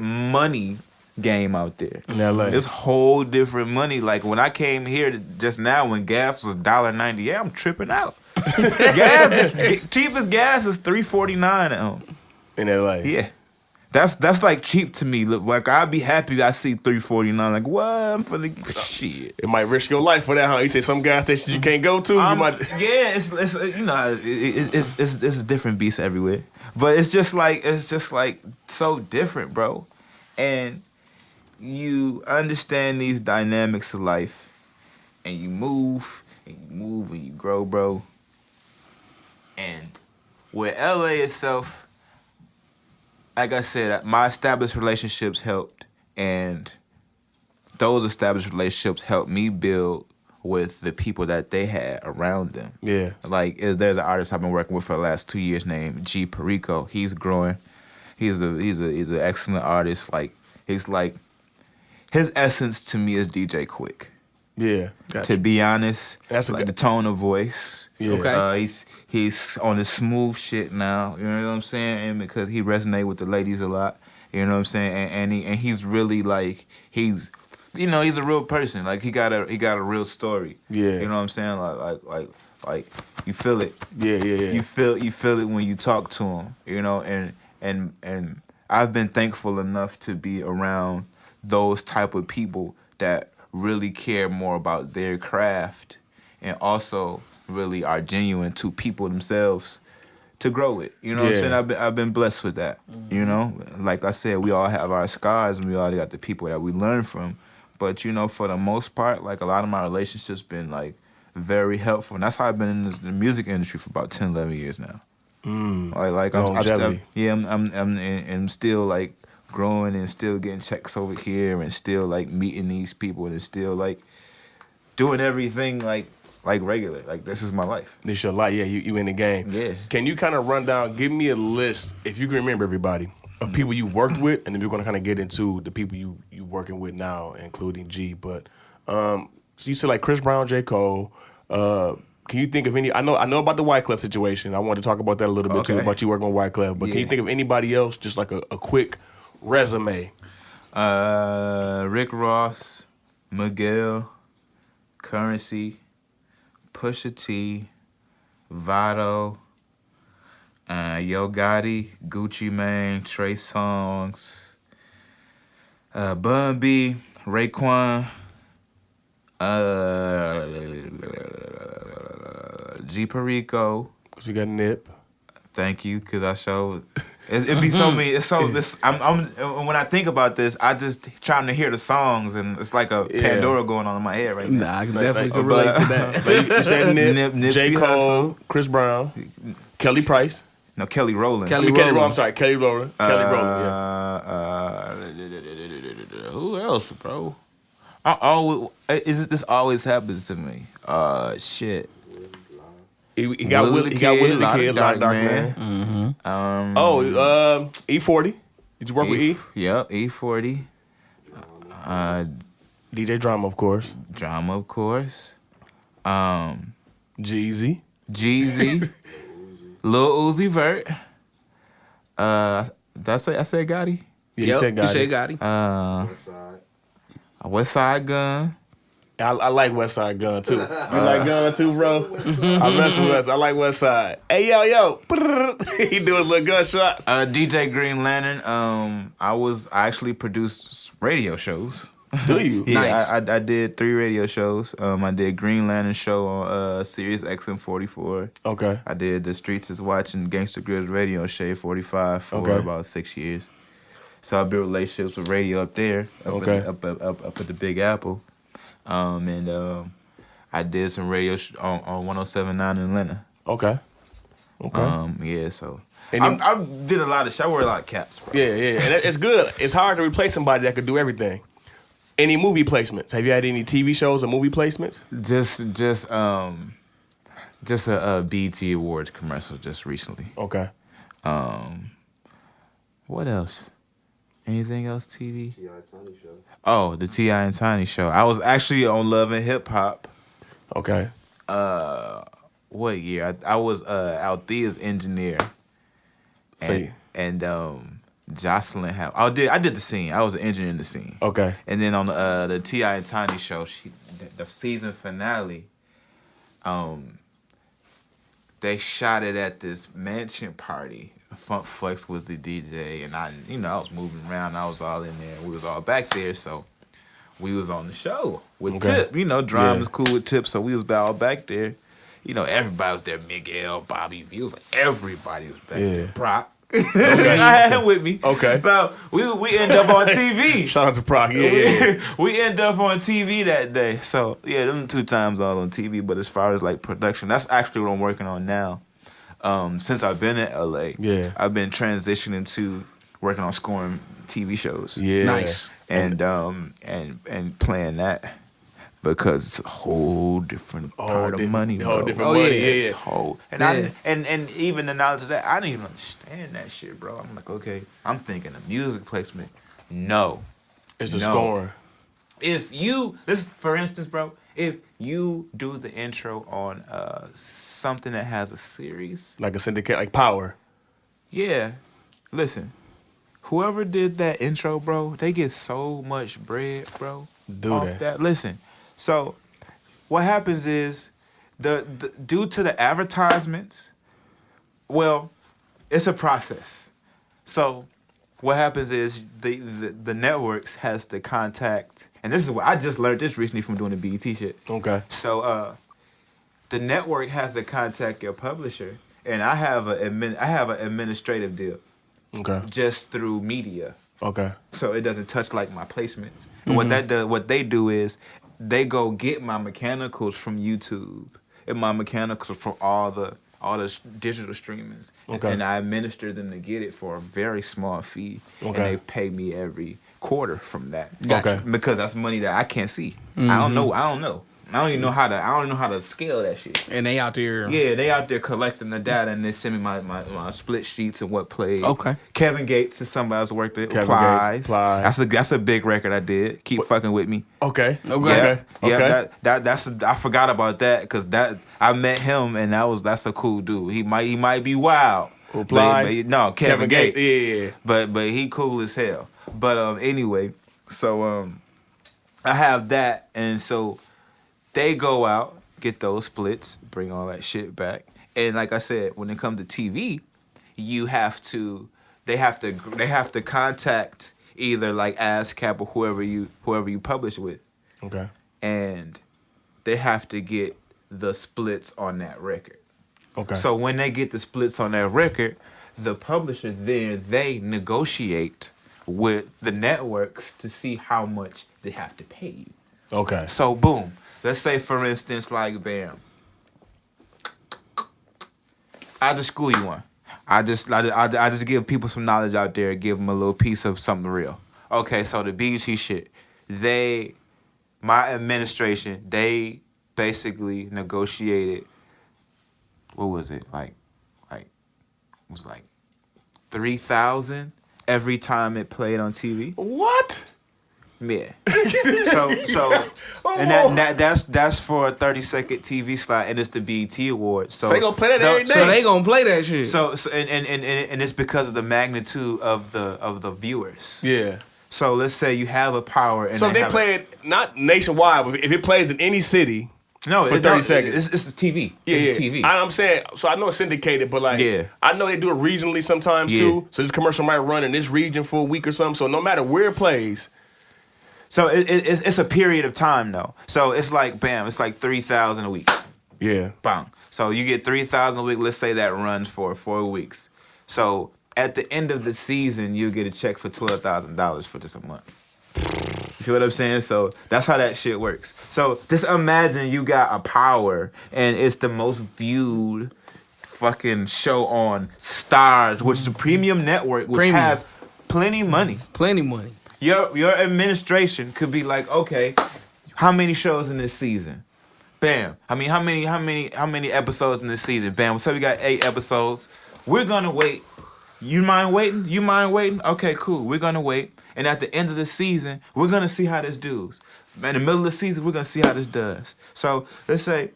money game out there. In LA. It's whole different money. Like when I came here just now when gas was $1.90, yeah, I'm tripping out. The cheapest gas is $3.49 at home. In LA. Yeah. That's like cheap to me. Look, like I'd be happy I see $3.49. Like what? I'm finna shit. It might risk your life for that, huh? You say some gas stations you can't go to. You might. Yeah, it's you know it's a different beast everywhere. But it's just like so different, bro. And you understand these dynamics of life, and you move and you grow, bro. And with LA itself, like I said, my established relationships helped, and those established relationships helped me build with the people that they had around them. Yeah. Like, there's an artist I've been working with for the last 2 years named G Perico. He's growing. He's an excellent artist. Like, he's like, his essence to me is DJ Quick. Yeah. Gotcha. To be honest, That's like the tone of voice. Yeah. Okay. He's on the smooth shit now. You know what I'm saying? And because he resonates with the ladies a lot. You know what I'm saying? And he's really like he's a real person. Like he got a real story. Yeah. You know what I'm saying? Like you feel it. Yeah. You feel it when you talk to him. You know, and I've been thankful enough to be around those type of people that really care more about their craft and also really are genuine to people themselves to grow it. You know what I'm saying? I've been blessed with that. You know, like I said, we all have our scars and we all got the people that we learn from. But you know, for the most part, like a lot of my relationships been like very helpful, and that's how I've been in the music industry for about 10, 11 years now. I'm still like growing and still getting checks over here and still like meeting these people and still like doing everything like regular. Like this is my life. This your life. Yeah, you in the game. Yeah. Can you kind of run down, give me a list, if you can remember everybody, of people you worked with, and then we're going to kind of get into the people you working with now, including G. But so you said like Chris Brown, J. Cole. Can you think of any? I know about the Wyclef situation. I wanted to talk about that a little bit too, about you working with Wyclef. But can you think of anybody else, just like a quick resume? Rick Ross, Miguel, Currency, Pusha T, Vado, Yo Gotti, Gucci Mane, Trey Songz, Bun B, Raekwon, G Perico. You got Nip. Thank you, cause I showed. It'd be so many. I'm when I think about this, I just trying to hear the songs, and it's like a Pandora going on in my head right now. Nah, I can definitely relate to that. You said Nip, Nipsey J. Cole, Hussle. Chris Brown, Kelly Price. No, Kelly Rowland. Kelly Rowland. I'm sorry, Kelly Rowland. Kelly Rowland. Yeah. Who else, bro? This always happens to me. Shit. He got Willie the Kid, Dark Man. Mm-hmm. E40. Did you work with E? Yep, E40. DJ Drama, of course. Drama, of course. Jeezy. Lil Uzi Vert. I said Gotti? Yeah, You said said Gotti. Westside Gun. I like Westside Gun too. You like Gun too, bro? I mess with West. I like Westside. Hey yo, he doing little gunshots. DJ Green Lantern. I actually produced radio shows. Do you? Yeah, nice. I did 3 radio shows. I did Green Lantern show on Sirius XM 44. Okay. I did The Streets Is Watching Gangster Grills radio on Shade 45 for about 6 years. So I built relationships with radio up there, up at the Big Apple. And I did some radio on 107.9 in Atlanta. Okay. Okay. Yeah, so And I did a lot of shit. I wear a lot of caps, bro. Yeah, and it's good. It's hard to replace somebody that could do everything. Any movie placements? Have you had any TV shows or movie placements? Just a BET Awards commercial just recently. Okay. What else? Anything else TV? T.I. and Tiny show. Oh, the T.I. and Tiny show. I was actually on Love and Hip Hop. Okay. What year? I was Althea's engineer. And Jocelyn I did the scene. I was an engineer in the scene. Okay. And then on the T.I. and Tiny show, the season finale, they shot it at this mansion party. Funk Flex was the DJ, and I was moving around. I was all in there. We was all back there, so we was on the show with Tip. Drama was cool with Tip, so we was all back there. Everybody was there. Miguel, Bobby V. It was like everybody was back there. Brock. Okay. I had him with me. Okay. So we end up on TV. Shout out to Brock. Yeah. We end up on TV that day. So yeah, them 2 times all on TV. But as far as like production, that's actually what I'm working on now. Since I've been in LA, I've been transitioning to working on scoring TV shows. Yeah. Nice. And playing that. Because it's a whole different part of money, bro. Different money, It's and even the knowledge of that, I didn't even understand that shit, bro. I'm like, okay, I'm thinking of music placement. No. It's a scoring. For instance, bro, if you do the intro on something that has a series. Like a syndicate, like Power. Yeah. Listen, whoever did that intro, bro, they get so much bread, bro. Do that. Listen. So, what happens is, due to the advertisements, well, it's a process. So, what happens is the networks has to contact, and this is what I just learned this recently from doing the BET shit. Okay. So, the network has to contact your publisher, and I have an administrative deal. Okay. Just through media. Okay. So it doesn't touch like my placements. And what they do is they go get my mechanicals from YouTube and my mechanicals from all the digital streamers. Okay. And I administer them to get it for a very small fee. Okay. And they pay me every quarter from that. Gotcha. Because that's money that I can't see. I don't know. I don't even know how to scale that shit. And they out there. Yeah, they out there collecting the data and they send me my split sheets and what played. Okay. Kevin Gates is somebody I was working with. Kevin Plies. Gates. That's a big record I did. Keep fucking with me. Okay. Yeah, that's I forgot about that because I met him and that's a cool dude. He might be wild. No, Kevin Gates. Yeah. But he cool as hell. But anyway, so I have that, and so they go out, get those splits, bring all that shit back. And like I said, when it comes to TV, they have to contact either like ASCAP or whoever you publish with. Okay. And they have to get the splits on that record. Okay. So when they get the splits on that record, the publisher they negotiate with the networks to see how much they have to pay you. Okay. So boom. Let's say, for instance, like, bam, I just school you one. I just give people some knowledge out there, give them a little piece of something real. Okay, so the BET shit, my administration, they basically negotiated, what was it, like 3,000 every time it played on TV. What? Yeah. So and that's for a 30-second TV slot, and it's the BET Awards. So they gonna play that every day. So they gonna play that shit. So and it's because of the magnitude of the viewers. Yeah. So let's say you have a power, and so if they play it not nationwide, but if it plays in any city. No, for 30 seconds. It's TV. Yeah, it's TV. I'm saying, so I know it's syndicated, but like, I know they do it regionally sometimes too. So this commercial might run in this region for a week or something. So no matter where it plays. So it's a period of time though. So it's like, bam, it's like 3,000 a week. Yeah. Bang. So you get 3,000 a week. Let's say that runs for 4 weeks. So at the end of the season, you get a check for $12,000 for just a month. You feel what I'm saying? So that's how that shit works. So just imagine you got a power and it's the most viewed fucking show on Stars, which is a premium network, which has plenty money. Plenty money. Your administration could be like, okay, how many shows in this season? Bam. I mean, how many episodes in this season? Bam. So we got 8 episodes. We're gonna wait. You mind waiting? You mind waiting? Okay, cool. We're gonna wait. And at the end of the season, we're gonna see how this does. In the middle of the season, we're gonna see how this does. So let's say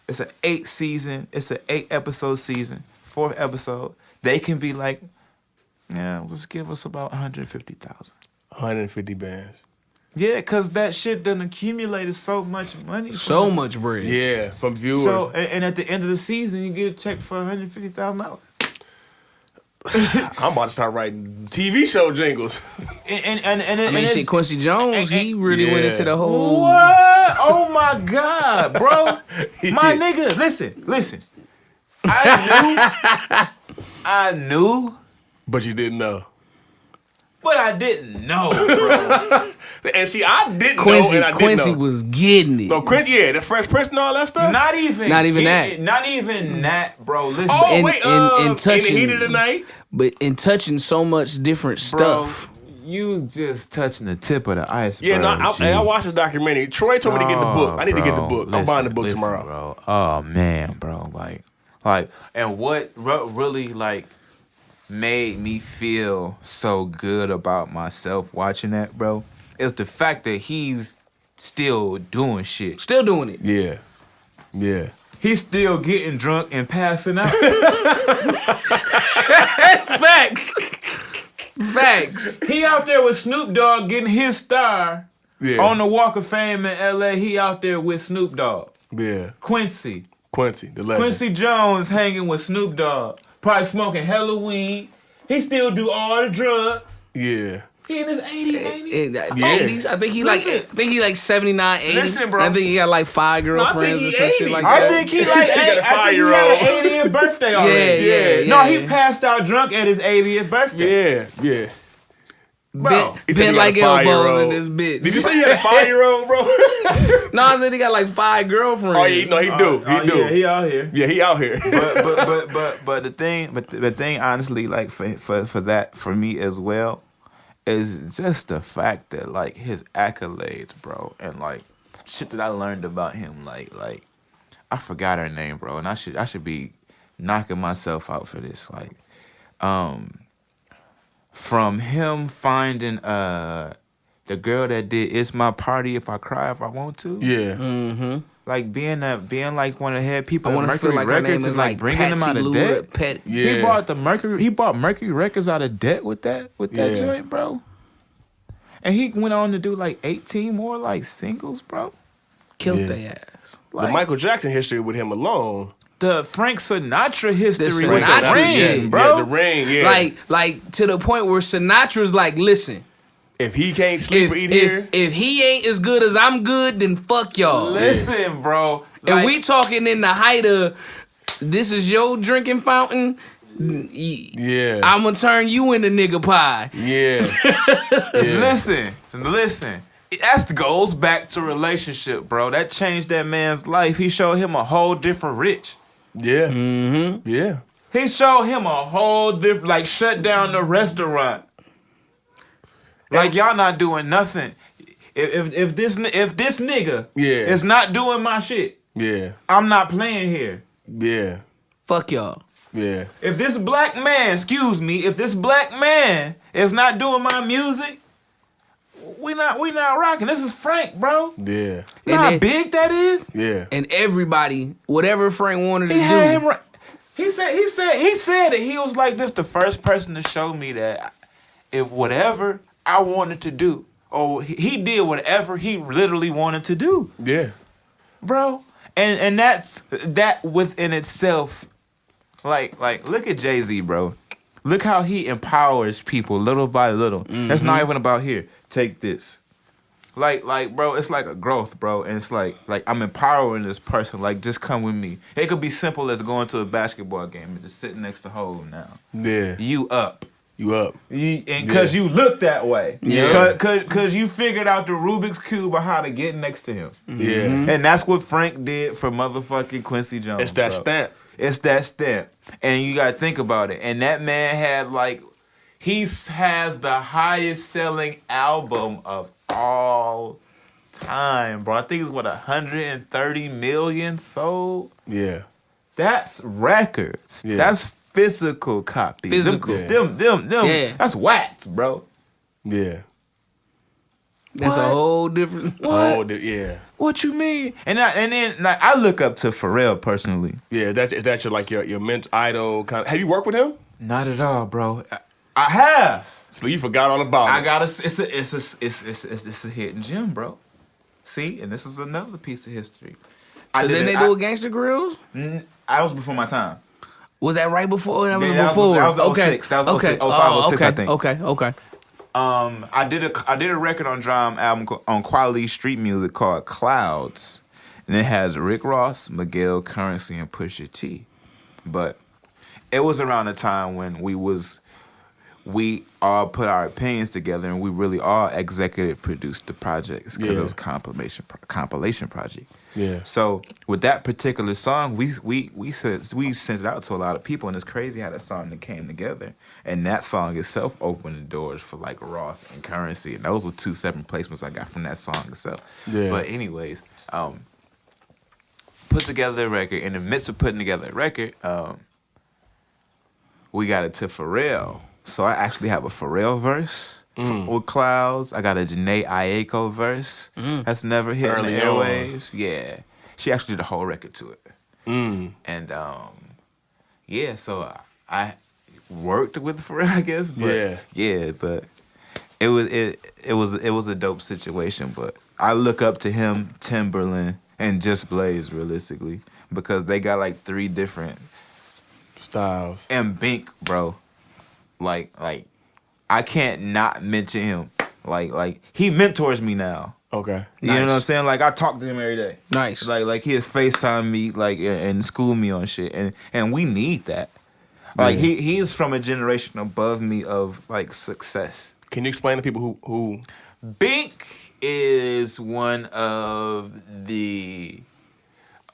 it's an 8 season, it's an 8 episode season, 4th episode. They can be like, yeah, let's give us about 150,000. 150 bands. Yeah, cause that shit done accumulated so much money. So much bread. Yeah, from viewers. So and at the end of the season, you get a check for $150,000. I'm about to start writing TV show jingles. I mean, shit, Quincy Jones, he really went into the whole. What? Oh my God, bro. My nigga, listen. I knew, But you didn't know. but I didn't know, bro. And see, I didn't know, and I didn't Quincy know. was getting it. No, Quincy, yeah, the Fresh Prince and all that stuff. Not even that. Not even that, bro. Listen. Oh, in- wait, in touching- in the heat of the night. But in touching so much different stuff. You just touching the tip of the iceberg. Yeah, no, G. I watched this documentary. Troy told me to get the book. I need to get the Bro, book. I'm buying the book listen, tomorrow. Bro. Oh man, bro. Like, and what really like made me feel so good about myself watching that, bro, is the fact that he's still doing shit. Still doing it. Yeah. Yeah. He's still getting drunk and passing out. Facts. Facts. He out there with Snoop Dogg getting his star Yeah. on the Walk of Fame in L.A. He out there with Snoop Dogg. Yeah. Quincy, the legend. Quincy Jones hanging with Snoop Dogg, probably smoking hella weed. He still do all the drugs. Yeah. He in his 80s, ain't he? In the 80s, I think he Listen. like 79, 80. Listen, bro. I think he got like 5 girlfriends he or some 80. shit like I that. think he like He got a I think he had 5-year-old. an 80th birthday already. Yeah. No, he passed out drunk at his 80th birthday. Yeah. Yeah. Bro, He said Bent he got like a elbows 5-year-old. in this bitch. Did you say you had a 5-year-old, bro? No, I said he got like 5 girlfriends. Oh, yeah, no, he do. He do. Yeah, he out here. Yeah, he out here. But the thing honestly, like for that, for me as well, is just the fact that like his accolades, bro, and like shit that I learned about him, like I forgot her name, bro, and I should be knocking myself out for this, like from him finding the girl that did "It's My Party If I Cry If I Want To," Yeah. Mm-hmm. like being like one of the head people I at want to Mercury feel like her name Records is is like bringing them out of debt. Yeah. He bought Mercury Records out of debt with that Yeah. joint, bro. And he went on to do like 18 more like singles, bro. Killed Yeah. their ass. Like The Michael Jackson history with him alone. the Frank Sinatra history The with Sinatra the ring, shit. bro. Yeah, the ring, yeah. Like to the point where Sinatra's like, listen, if he can't sleep or eat here. if he ain't as good as I'm good, then fuck y'all. Listen, bro. And Like, we talking in the height of this is your drinking fountain. Yeah. I'm gonna turn you into nigga pie. Yeah. listen. That goes back to relationship, bro. That changed that man's life. He showed him a whole different Rich. Yeah. Mm-hmm. Yeah. He showed him a whole different, like, shut down the restaurant. Like, y'all not doing nothing. If this nigga Yeah. is not doing my shit, Yeah. I'm not playing here. Yeah. Fuck y'all. Yeah. If this black man, if this black man is not doing my music, we not rocking. This is Frank, bro. Yeah. You know And how then- big that is? Yeah. And everybody, whatever Frank wanted to He had him do, right. He said that he was like this the first person to show me that if whatever I wanted to do, or he did whatever he literally wanted to do, Yeah. bro. And that within itself, like look at Jay-Z, bro. Look how he empowers people little by little. That's not even about here. Take this. Like, bro, it's like a growth, bro. And it's like I'm empowering this person. Like, just come with me. It could be simple as going to a basketball game and just sitting next to Hov now. Yeah. You up. You up. Because you look that way. Yeah. Because you figured out the Rubik's Cube of how to get next to him. Yeah. And that's what Frank did for motherfucking Quincy Jones. It's that bro. stamp. It's that step. And you gotta think about it. And that man had like, has the highest selling album of all time, bro. I think it's 130 million sold. Yeah. That's records. Yeah. That's physical copies. Physical. Them. Yeah. That's wax, bro. Yeah. That's a What? whole different. What? Yeah. What you mean? And then like I look up to Pharrell personally. Yeah. Is that your like your men's idol kind of? Have you worked with him? Not at all, bro. I have. So you forgot all about I it. got it's a hidden gem, bro. See, and this is another piece of history. Cause then they do a Gangsta Grills. I was before my time. Was that right before? That was Yeah, before. that was okay. 06. That was okay. 06, 05, 06, okay. I think. Okay. I did a record on Drum album on Quality Street Music called Clouds, and it has Rick Ross, Miguel Currency, and Pusha T. But it was around the time when we all put our opinions together, and we really all executive produced the projects because it was a compilation project. Yeah. So with that particular song, we sent it out to a lot of people, and it's crazy how that song that came together. And that song itself opened the doors for like Ross and Currency, and those were 2 separate placements I got from that song itself. Yeah. But anyways, put together a record. In the midst of putting together a record, we got it to Pharrell. So I actually have a Pharrell verse with Clouds. I got a Janae Aiko verse that's never hit Early in the on. airwaves. Yeah. She actually did a whole record to it. And yeah, so I worked with Pharrell, I guess. But but it was a dope situation. But I look up to him, Timberland, and Just Blaze realistically, because they got like 3 different Styles. and Bink, bro. Like I can't not mention him. Like he mentors me now. Okay. You know what I'm saying? Like I talk to him every day. Nice. Like he has FaceTime me like and school me on shit. And we need that. Like he is from a generation above me of like success. Can you explain to people who Bink is one of the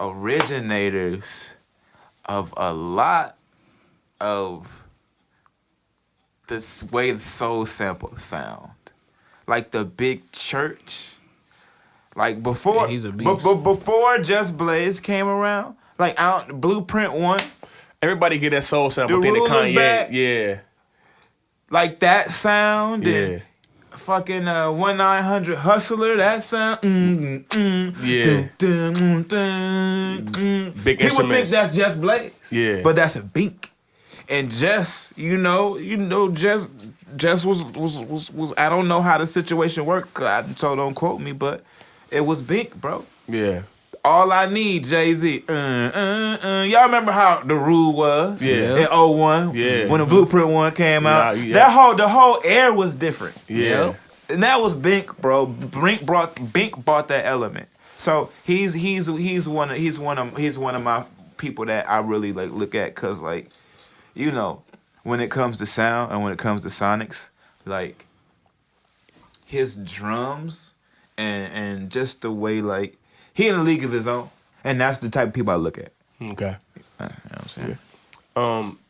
originators of a lot of this way the soul samples sound. Like the Big Church. Like before, Yeah, he's a beast. before Just Blaze came around, like out Blueprint 1, everybody get that soul sample? The Then the Ruler's Kanye. Back. Yeah. like that sound, Yeah. and fucking 1-900 Hustler, that sound. Yeah. Big People think instruments. that's Just Blaze. Yeah. But that's a Bink. And Jess, Jess was I don't know how the situation worked, 'cause I told don't quote me, but it was Bink, bro. Yeah. All I need, Jay-Z. Y'all remember how the rule was? Yeah. In 01? Yeah. When the Blueprint 1 came out. Yeah. The whole air was different. Yeah. Yep. And that was Bink, bro. Bink brought that element. So he's one of my people that I really like look at, cause like, you know, when it comes to sound and when it comes to sonics, like his drums and just the way, like, he in a league of his own, and that's the type of people I look at. Okay. You know what I'm saying?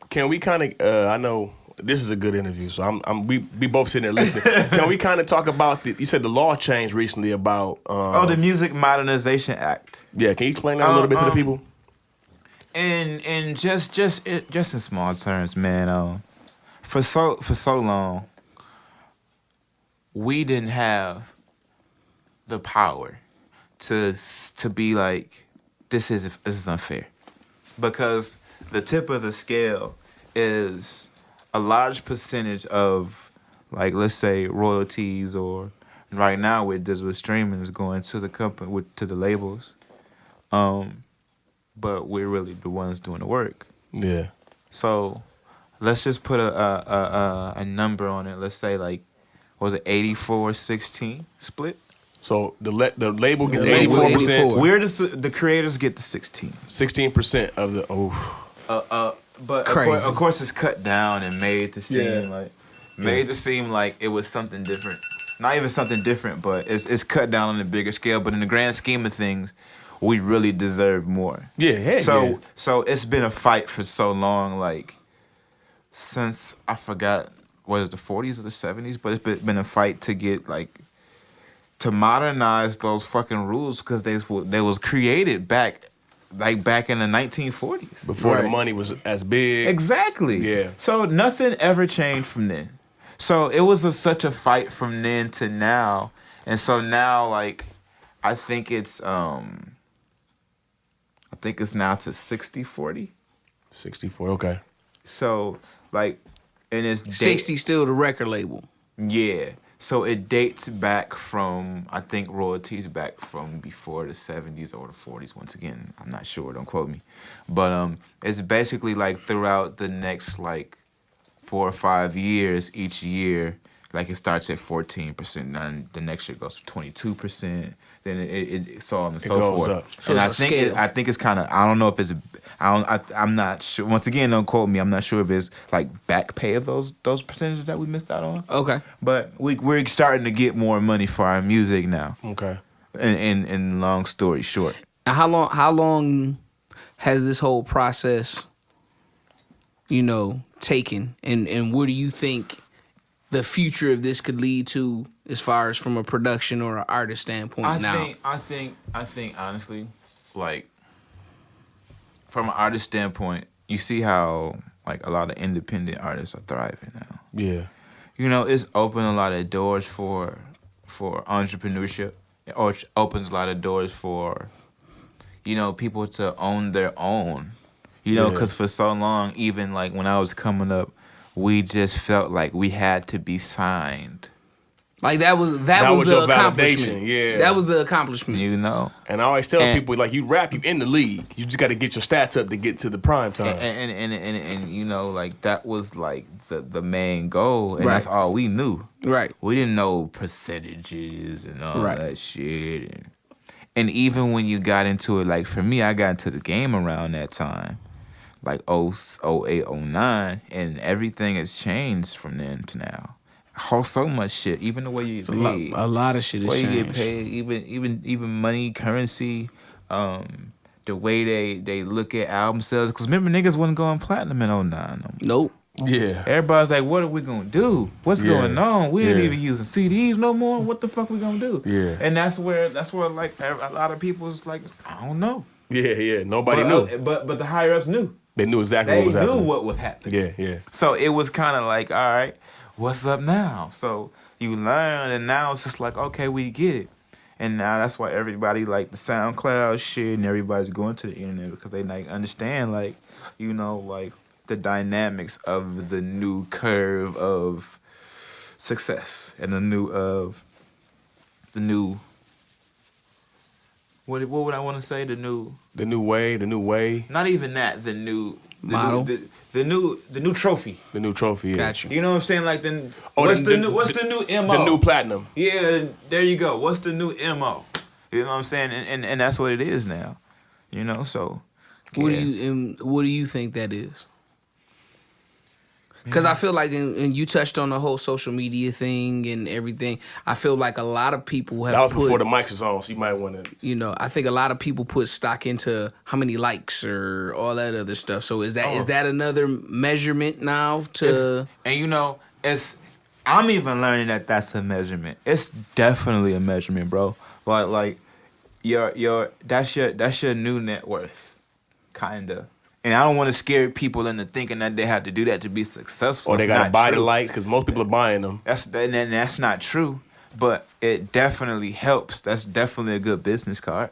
Can we kind of? I know this is a good interview, so we both sitting there listening. Can we kind of talk about you said the law changed recently about? The Music Modernization Act. Yeah. Can you explain that a little bit to the people? And just in small terms, man. For so long, we didn't have the power to be like, this is unfair, because the tip of the scale is a large percentage of, like, let's say royalties, or right now with digital streaming is going to the company, to the labels. But we're really the ones doing the work. Yeah. So let's just put a number on it. Let's say, like, was it 84-16 split? So the label gets The label 84%. We're the creators get the 16. 16% of the. But Crazy. of course it's cut down and made to seem Yeah. like it was something different. Not even something different, but it's cut down on a bigger scale. But in the grand scheme of things, we really deserve more. Yeah, heck yeah. So it's been a fight for so long, like since I forgot was it the 40s or the 70s, but it's been a fight to get like to modernize those fucking rules because they was created back in the 1940s Before the money was as big. Exactly. Yeah. So nothing ever changed from then. So it was such a fight from then to now, and so now like I think it's now to 60-40. 64, okay. So like, and it's 60 still the record label. Yeah. So it dates back from, I think royalties back from before the 70s or the 40s. Once again, I'm not sure, don't quote me. But it's basically like throughout the next like 4 or 5 years, each year, like it starts at 14%, then the next year goes to 22%, then it so on and so goes forth. up. So And it's a scale. I think it's kind of, I don't know if it's, I'm not sure. Once again, don't quote me. I'm not sure if it's like back pay of those percentages that we missed out on. Okay. But we're starting to get more money for our music now. Okay. And long story short, Now, how long has this whole process, taken? And where do you think the future of this could lead to, as far as from a production or an artist standpoint? I think honestly, like from an artist standpoint, you see how like a lot of independent artists are thriving now. Yeah. It's opened a lot of doors for entrepreneurship, or it opens a lot of doors for people to own their own. Because for so long, even like when I was coming up, we just felt like we had to be signed. Like that was was the your accomplishment. validation, yeah. That was the accomplishment. And I always tell people, like, you rap, you in the league. You just got to get your stats up to get to the prime time. And like that was like the main goal, and that's all we knew. Right. We didn't know percentages and all Right. that shit. And even when you got into it, like for me, I got into the game around that time, like 08, 09, and everything has changed from then to now. So much shit, even the way you get paid. A lot of shit has The way you changed. get paid, even money, currency, the way they look at album sales. Because remember, niggas wasn't going platinum in 09 no more. Nope. Yeah. Everybody's like, what are we gonna do? What's going on? We ain't even using CDs no more. What the fuck we gonna do? Yeah. And that's where like a lot of people's like, I don't know. Yeah. Nobody knew. But the higher ups knew. They knew exactly They what was happening. knew what was happening. Yeah. So it was kind of like, all right, what's up now? So you learn, and now it's just like, okay, we get it. And now that's why everybody like the SoundCloud shit, and everybody's going to the internet because they like understand like, like the dynamics of the new curve of success and the new what would I want to say? The new way. Not even that. The new Model? The new trophy. The new trophy. Yeah. Got you. You know what I'm saying? Like then, Oh, what's the the new MO? The new platinum. Yeah, there you go. What's the new MO? You know what I'm saying? And that's what it is now. So. What do you think that is? Because I feel like, and you touched on the whole social media thing and everything. I feel like a lot of people have That was put, before the mics was on, so you might want to. I think a lot of people put stock into how many likes or all that other stuff. So is that another measurement now to? I'm even learning that that's a measurement. It's definitely a measurement, bro. Like that's your new net worth, kinda. And I don't want to scare people into thinking that they have to do that to be successful. Or they got to buy the likes, because most people are buying them. That's not true, but it definitely helps. That's definitely a good business card.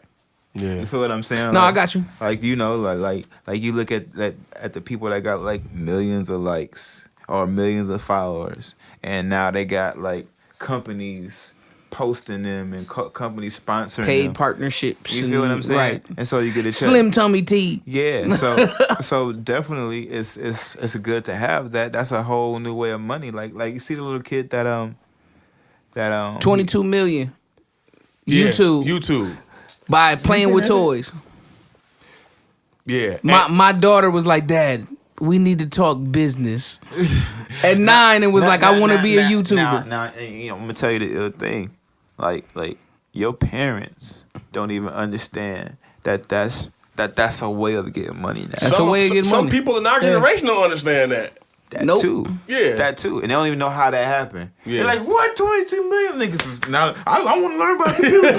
Yeah. You feel what I'm saying? No, I got you. Like like you look at the people that got like millions of likes or millions of followers, and now they got like companies posting them and companies sponsoring Paid them. partnerships. You feel what I'm saying? Right. And so you get a check. Slim Tummy Tea. Yeah. So definitely it's good to have that. That's a whole new way of money. Like you see the little kid that 22 million. Yeah, YouTube. By playing with toys. Yeah. My daughter was like, Dad, we need to talk business. At 9, it was like, I want to be a YouTuber. Now, I'm gonna tell you the thing. Like your parents don't even understand that's a way of getting money now. That's a way of getting money. Some people in our generation don't understand that. That Nope. too. Yeah. That too. And they don't even know how that happened. Yeah. They're like, what? 22 million niggas is now I want to learn about computers.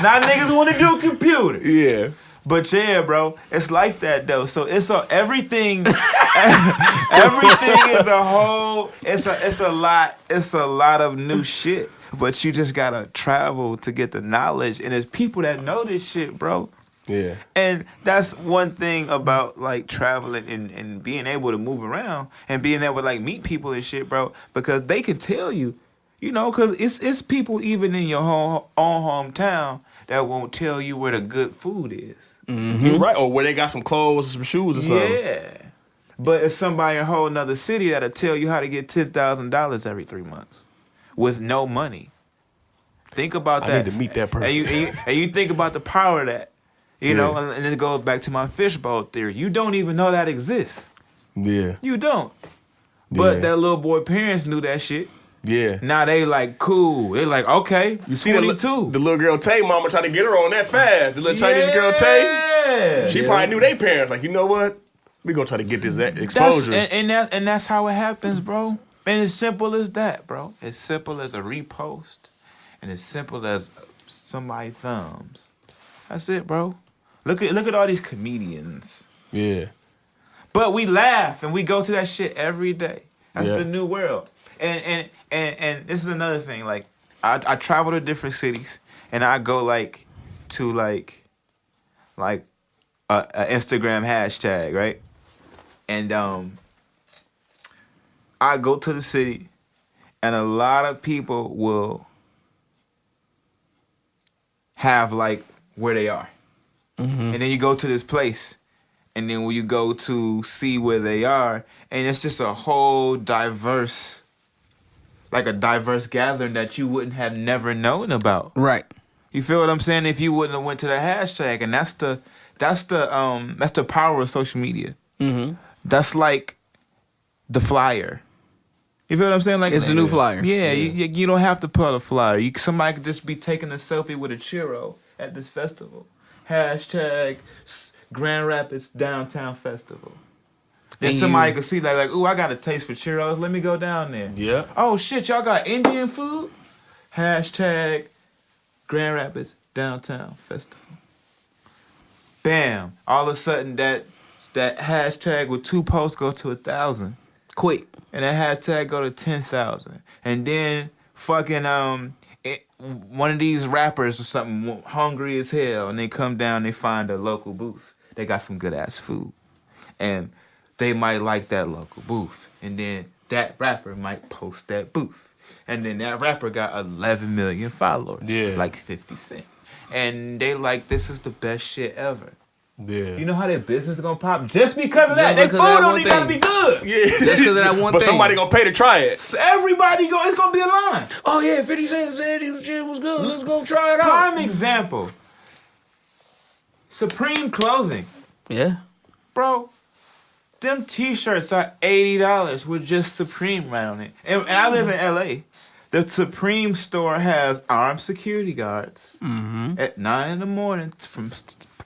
Now niggas want to do computers. Yeah. But yeah, bro, it's like that though. So it's everything is a whole it's a lot of new shit. But you just gotta travel to get the knowledge. And there's people that know this shit, bro. Yeah. And that's one thing about like traveling and being able to move around and being able to like meet people and shit, bro, because they can tell you, you know, because it's people even in your own hometown that won't tell you where the good food is. You're right. Or where they got some clothes or some shoes or something. Yeah. But it's somebody in a whole nother city that'll tell you how to get $10,000 every 3 months with no money. Think about that. I need to meet that person. And you think about the power of that. You know, and it goes back to my fishbowl theory. You don't even know that exists. Yeah. You don't. But Yeah. that little boy parents knew that shit. Yeah. Now they like, cool. They like, okay, You see 22. the little girl Tay mama trying to get her on that fast. The little Chinese girl Tay. Yeah. She probably knew their parents. Like, you know what? We gonna try to get this exposure. And that's how it happens, bro. And as simple as that, bro. As simple as a repost. And as simple as somebody thumbs. That's it, bro. Look at all these comedians. Yeah. But we laugh and we go to that shit every day. That's Yeah. the new world. And this is another thing. Like I travel to different cities and I go like to like a Instagram hashtag, right? And I go to the city and a lot of people will have like where they are. And then you go to this place, and then when you go to see where they are, and it's just a whole diverse gathering that you wouldn't have never known about. Right. You feel what I'm saying? If you wouldn't have went to the hashtag, and that's the power of social media. Mm-hmm. That's like the flyer. You feel what I'm saying? Like It's the new flyer. Yeah, you don't have to put a flyer. Somebody could just be taking a selfie with a churro at this festival. Hashtag Grand Rapids Downtown Festival. Then And somebody you- could see like, ooh, I got a taste for churros. Let me go down there. Yeah. Oh shit, y'all got Indian food? Hashtag Grand Rapids Downtown Festival. Bam! All of a sudden that hashtag with 2 posts go to 1,000. Quick. And that hashtag go to 10,000. And then fucking one of these rappers or something hungry as hell, and they come down, they find a local booth. They got some good ass food, and they might like that local booth. And then that rapper might post that booth, and then that rapper got 11 million followers, like 50 Cent, and they like, this is the best shit ever. Yeah. You know how their business is gonna pop just because of that. Just Their because of food that don't one even gotta thing. be good. Yeah. Just because of that one But thing. somebody gonna pay to try it. So everybody it's gonna be a line. Oh yeah, 50 Cent said his shit was good. Let's go try it out. Prime example. Supreme clothing. Yeah. Bro, them t-shirts are $80 with just Supreme on it. And I live in LA. The Supreme store has armed security guards at 9 in the morning from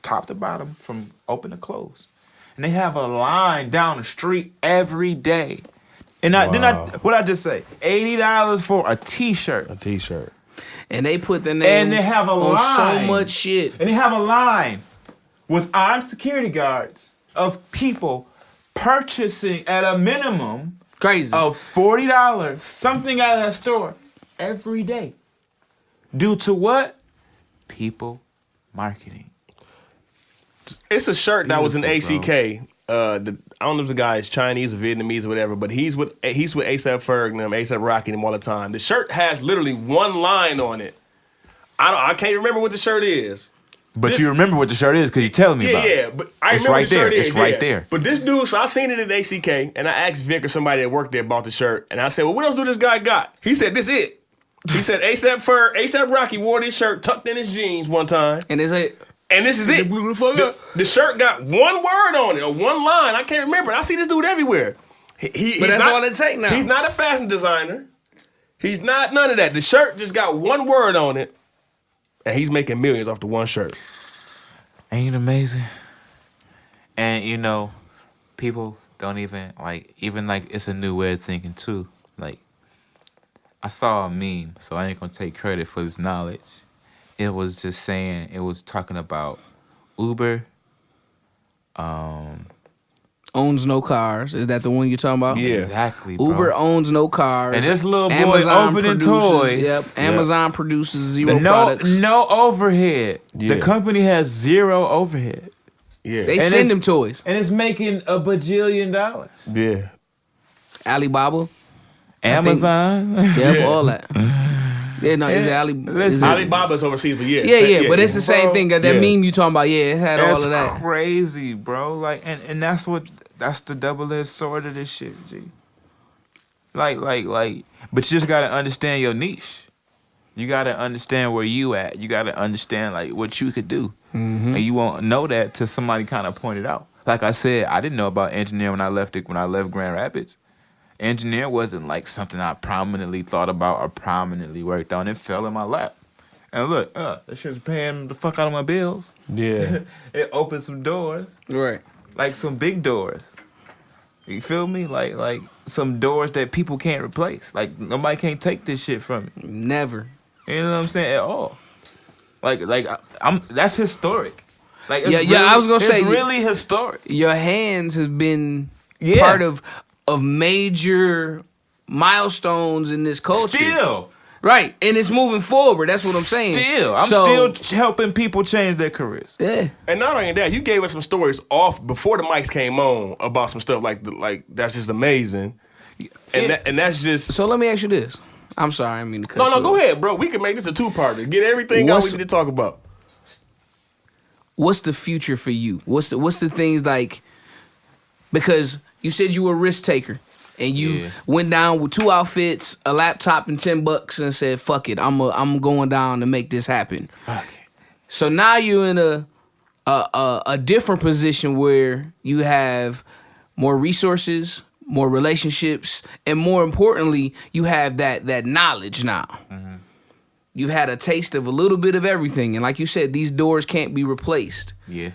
top to bottom, from open to close. And they have a line down the street every day. And what I just say? $80 for a t-shirt. A t-shirt. And they put the name And they have a on line. so much shit. And they have a line with armed security guards of people purchasing at a minimum Crazy. of $40 something out of that store every day. Due to what? People marketing. It's a shirt that was in Beautiful, ACK. I don't know if the guy is Chinese or Vietnamese or whatever, but he's with ASAP Ferg and them, ASAP Rocky and them all the time. The shirt has literally one line on it. I can't remember what the shirt is. But you remember what the shirt is because you're telling me about it. Yeah, but I It's remember right the shirt there. is. It's right yeah. there. But this dude, so I seen it at ACK, and I asked Vic or somebody that worked there about the shirt, and I said, well, what else do this guy got? He said, this it. He said ASAP Ferg, ASAP Rocky wore this shirt tucked in his jeans one time. And they say, And this is it. The shirt got one word on it or one line. I can't remember. I see this dude everywhere. He's that's not, all it take now. He's not a fashion designer. He's not none of that. The shirt just got one word on it. and he's making millions off the one shirt. Ain't it amazing? And you know, people don't even like it's a new way of thinking too. Like I saw a meme, so I ain't gonna take credit for this knowledge. It was just saying, it was talking about Uber. Owns no cars. Is that the one you're talking about? Yeah. Exactly, bro. Uber owns no cars. And this little boy opening produces, toys. Yep. Amazon produces zero no, products. no overhead. Yeah. The company has zero overhead. Yeah. They And send it's- them toys. And it's making $1 bajillion. Yeah. Alibaba. Amazon. Yep, Yeah. all that. Yeah, no, it's Ali. Listen, Alibaba's overseas, but yeah. Yeah, but it's the same Bro, thing. That yeah. meme you talking about, yeah, it had all That's of that. crazy, bro. Like, and that's the double-edged sword of this shit, G. Like, but you just gotta understand your niche. You gotta understand where you at. You gotta understand like what you could do, and you won't know that till somebody kind of point it out. Like I said, I didn't know about engineering when I left Grand Rapids. Engineer wasn't like something I prominently thought about or prominently worked on. It fell in my lap. And look, that shit's paying the fuck out of my bills. Yeah. It opened some doors, Right. like some big doors. You feel me? Like some doors that people can't replace. Like nobody can't take this shit from me. Never. You know what I'm saying? At all. That's historic. Like it's Yeah, I was gonna it's say- really historic. Your hands have been Yeah. part of major milestones in this culture. Still. Right, and it's moving forward. That's what I'm saying. I'm So, still helping people change their careers. Yeah. And not only that, you gave us some stories off before the mics came on about some stuff like that's just amazing. And that's just So let me ask you this. I'm sorry, I mean to cut you go off. ahead, bro. We can make this a two-parter. Get everything else we need to talk about. What's the future for you? What's the things like? Because you said you were a risk taker, and you went down with 2 outfits, a laptop, and $10, and said, "Fuck it, I'm going down to make this happen." Fuck it. So now you're in a different position where you have more resources, more relationships, and more importantly, you have that knowledge now. Mm-hmm. You've had a taste of a little bit of everything, and like you said, these doors can't be replaced. Yeah.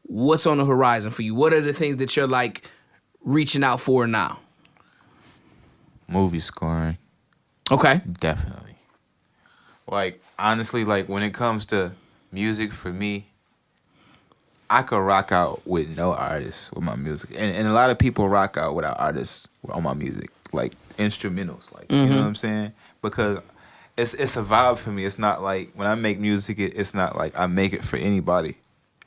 What's on the horizon for you? What are the things that you're like reaching out for now? Movie scoring. Okay. Definitely. Like, honestly, like when it comes to music for me, I could rock out with no artist with my music. And a lot of people rock out without artists on my music. Like instrumentals. Like you know what I'm saying? Because it's a vibe for me. It's not like when I make music, it's not like I make it for anybody.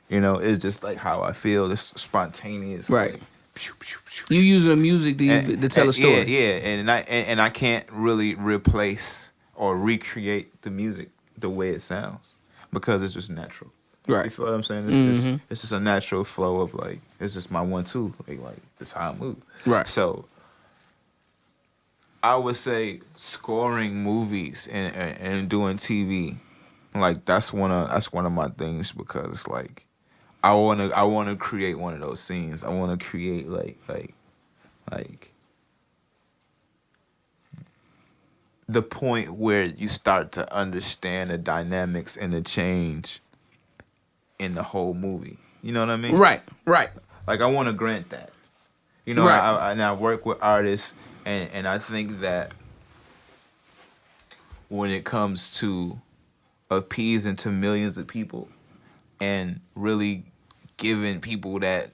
You know, it's just like how I feel. It's spontaneous. Right. Like, pew, pew, pew, You using the music to tell a story. Yeah, and I can't really replace or recreate the music the way it sounds because it's just natural. Right. You feel what I'm saying? It's just a natural flow of like it's just my 1-2. Like that's how I move. Right. So I would say scoring movies and doing TV, like that's one of my things because it's like I wanna create one of those scenes. I wanna create like the point where you start to understand the dynamics and the change in the whole movie. You know what I mean? Right. Like I want to grant that. You know, Right. I work with artists, and I think that when it comes to appeasing to millions of people and really giving people that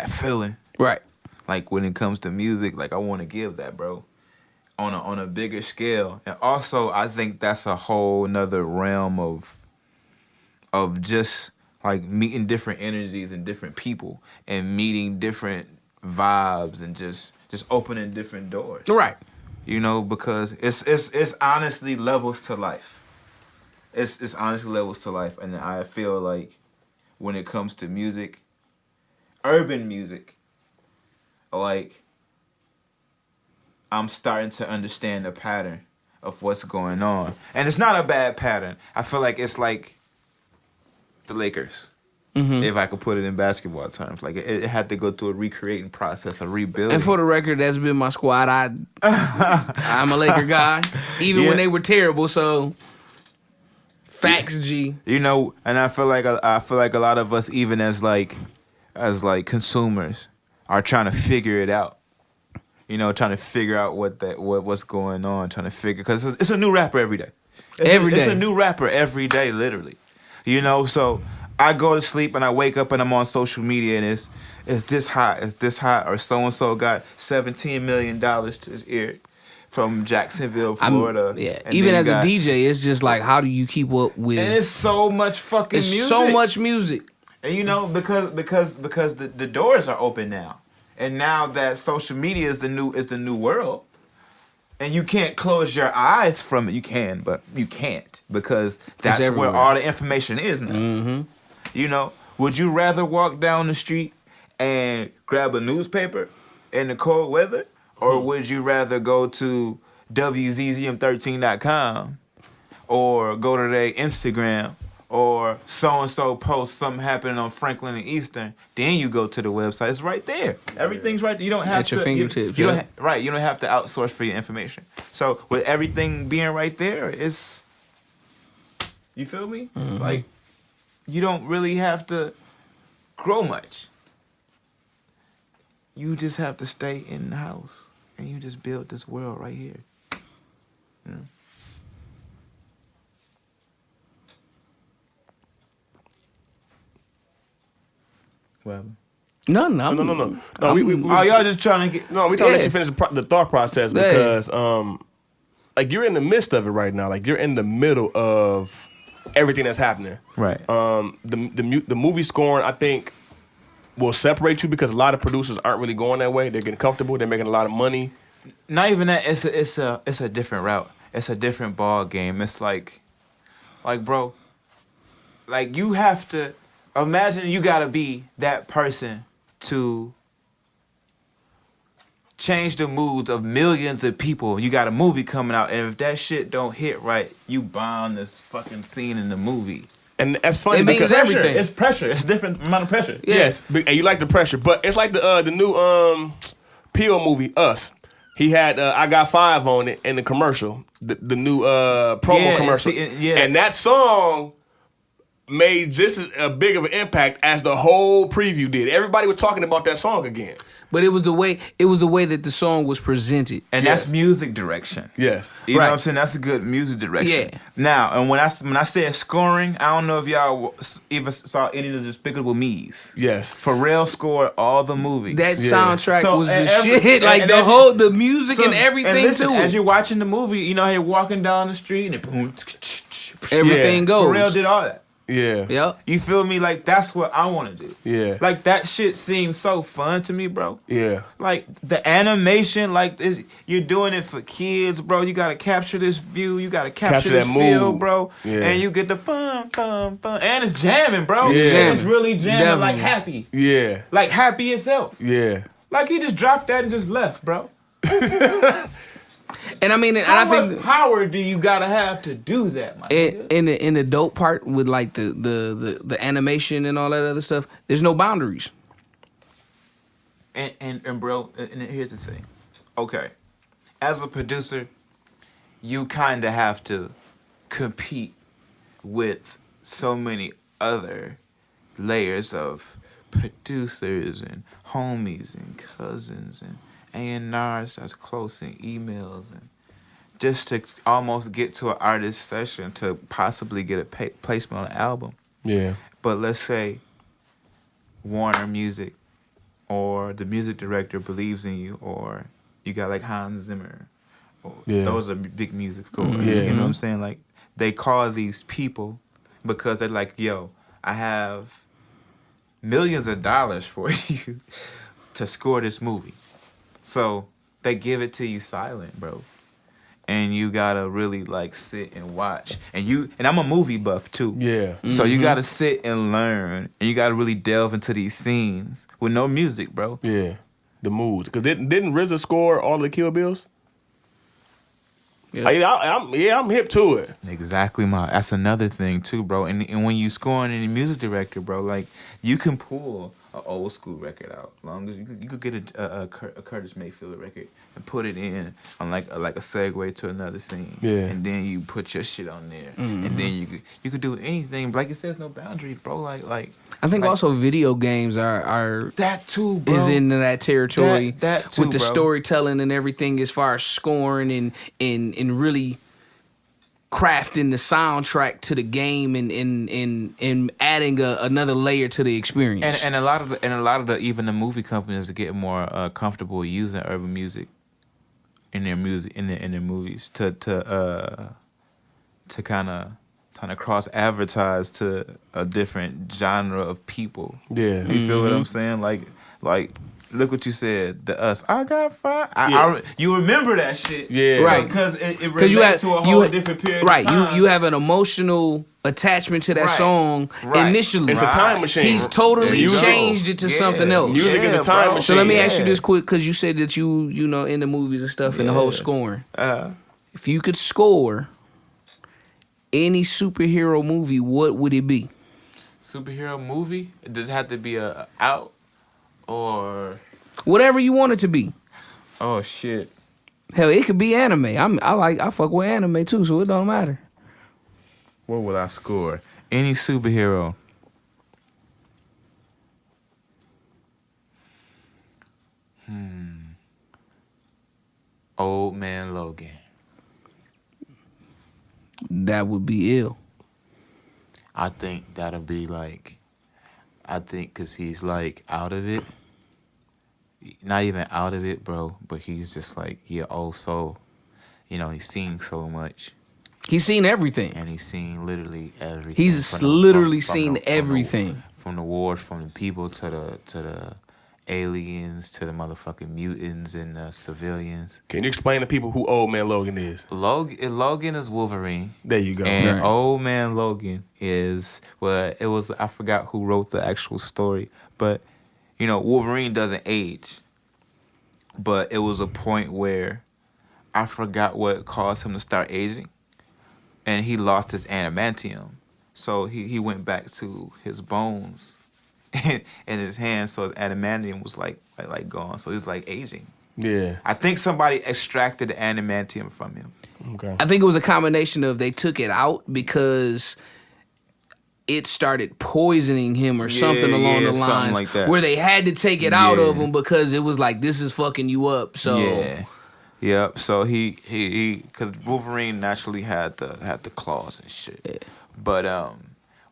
feeling, Right. like when it comes to music, like I want to give that, bro, on a bigger scale. And also, I think that's a whole nother realm of just like meeting different energies and different people and meeting different vibes and just opening different doors. Right. You know, because it's honestly levels to life. It's honestly levels to life, and I feel like when it comes to music, urban music, like I'm starting to understand the pattern of what's going on, and it's not a bad pattern. I feel like it's like the Lakers. If I could put it in basketball terms, like it had to go through a recreating process, a rebuilding. And for the record, that's been my squad. I'm a Laker guy, even Yeah. when they were terrible. So Facts, G. You know, and I feel like a lot of us, even as consumers, are trying to figure it out. You know, trying to figure out what's going on, trying to figure, because it's a new rapper every day. It's a new rapper every day, literally. You know, so I go to sleep and I wake up and I'm on social media and it's this hot, or so and so got $17 million to his ear from Jacksonville, Florida. Even as a DJ, it's just like, how do you keep up with? And it's so much fucking music. It's so much music. And you know, because the doors are open now. And now that social media is the new world, and you can't close your eyes from it. You can, but you can't, because that's where all the information is now. Mm-hmm. You know, would you rather walk down the street and grab a newspaper in the cold weather, or would you rather go to WZZM13.com or go to their Instagram? Or so-and-so post something happening on Franklin and Eastern, then you go to the website. It's right there. Everything's right there. You don't have at your fingertips. You don't have to outsource for your information. So with everything being right there, it's, you feel me? Mm-hmm. Like, you don't really have to grow much. You just have to stay in the house and you just build this world right here. You know? Well, No. y'all just trying to get. No, we trying to let you finish the thought process, because like, you're in the midst of it right now. Like, you're in the middle of everything that's happening. Right. The movie scoring, I think, will separate you, because a lot of producers aren't really going that way. They're getting comfortable. They're making a lot of money. Not even that. It's a different route. It's a different ball game. It's like, bro, like, you have to imagine you gotta be that person to change the moods of millions of people. You got a movie coming out, and if that shit don't hit right, you bomb this fucking scene in the movie. And that's funny, it means everything. It's pressure. It's a different amount of pressure. Yes, and you like the pressure, but it's like the new Peel movie, Us. He had I Got 5 on it in the commercial, the new promo commercial, and that song made just as big of an impact as the whole preview did. Everybody was talking about that song again. But it was the way that the song was presented. And that's music direction. Yes. You know what I'm saying? That's a good music direction. Yeah. Now, and when I said scoring, I don't know if y'all even saw any of the Despicable Me's. Yes. Pharrell scored all the movies. That soundtrack was the every, shit. Like, the music and everything, and listen, too. As you're watching the movie, you know how you're walking down the street and boom, everything goes. Pharrell did all that. Yeah. Yep. You feel me? Like, that's what I want to do. Yeah. Like, that shit seems so fun to me, bro. Yeah. Like, the animation, like, this, you're doing it for kids, bro. You got to capture this view. You got to capture this feel, bro. Yeah. And you get the fun. And it's jamming, bro. Yeah. It's really jamming, Definitely. like Happy. Yeah. Like Happy itself. Yeah. Like, he just dropped that and just left, bro. And I mean, How much power do you gotta have to do that, my nigga? in the dope part with, like, the animation and all that other stuff, there's no boundaries. And bro, and here's the thing. Okay, as a producer, you kind of have to compete with so many other layers of producers and homies and cousins and A&Rs that's close and emails, and just to almost get to an artist session to possibly get a placement on an album. Yeah. But let's say Warner Music or the music director believes in you, or you got like Hans Zimmer. Or those are big music scores. Yeah. You know what I'm saying? Like, they call these people because they're like, yo, I have millions of dollars for you to score this movie. So they give it to you silent, bro. And you gotta really, like, sit and watch. And I'm a movie buff too. Yeah. So you gotta sit and learn, and you gotta really delve into these scenes with no music, bro. Yeah. The moods. Because didn't RZA score all the Kill Bills? Yeah. I'm hip to it. Exactly, that's another thing too, bro. And when you scoring any music director, bro, like, you can pull an old school record out. As long as you could get a Curtis Mayfield record and put it in on like a segue to another scene. Yeah. And then you put your shit on there. And then you could do anything. Like it says, no boundaries, bro. Like I think like, also video games are that too, bro. is into that territory That too, with the bro. storytelling and everything as far as scoring and really crafting the soundtrack to the game and adding another layer to the experience. And a lot of the even the movie companies are getting more comfortable using urban music in their movies to kind of cross advertise to a different genre of people. Yeah. You feel what I'm saying? Like look what you said. The Us. I got five. You remember that shit? Yeah. Right. Because it relates to a whole different period. Right. Of time. You have an emotional attachment to that Right. song Right. initially. It's a time machine. He's totally There you go. changed it to something else. Music is a time machine. So let me ask you Yeah. this quick, because you said that you know in the movies and stuff and the whole scoring. Uh, If you could score any superhero movie, what would it be? superhero movie? Does it have to be a out or? Whatever you want it to be. Oh shit. Hell, it could be anime. I fuck with anime too, so it don't matter. What would I score? Any superhero. Old Man Logan. That would be ill. I think that'll be like, because he's like out of it. Not even out of it, bro, but he's just like, he an old soul. You know, he's seen so much. He's seen everything. And he's seen literally everything. He's From literally seen everything. From the wars, from the people to the aliens, to the motherfucking mutants and the civilians. Can you explain to people who Old Man Logan is? Logan is Wolverine. There you go. And Right. Old Man Logan is, I forgot who wrote the actual story, but, you know, Wolverine doesn't age. But it was a point where I forgot what caused him to start aging. And he lost his adamantium. So he went back to his bones in his hands. So his adamantium was like gone. So he was like aging. Yeah. I think somebody extracted the adamantium from him. Okay. I think it was a combination of they took it out because it started poisoning him or something along the something lines like that. where they had to take it out of Yeah. him because it was like, this is fucking you up. So Yeah. Yep. So he because Wolverine naturally had the claws and shit. Yeah. But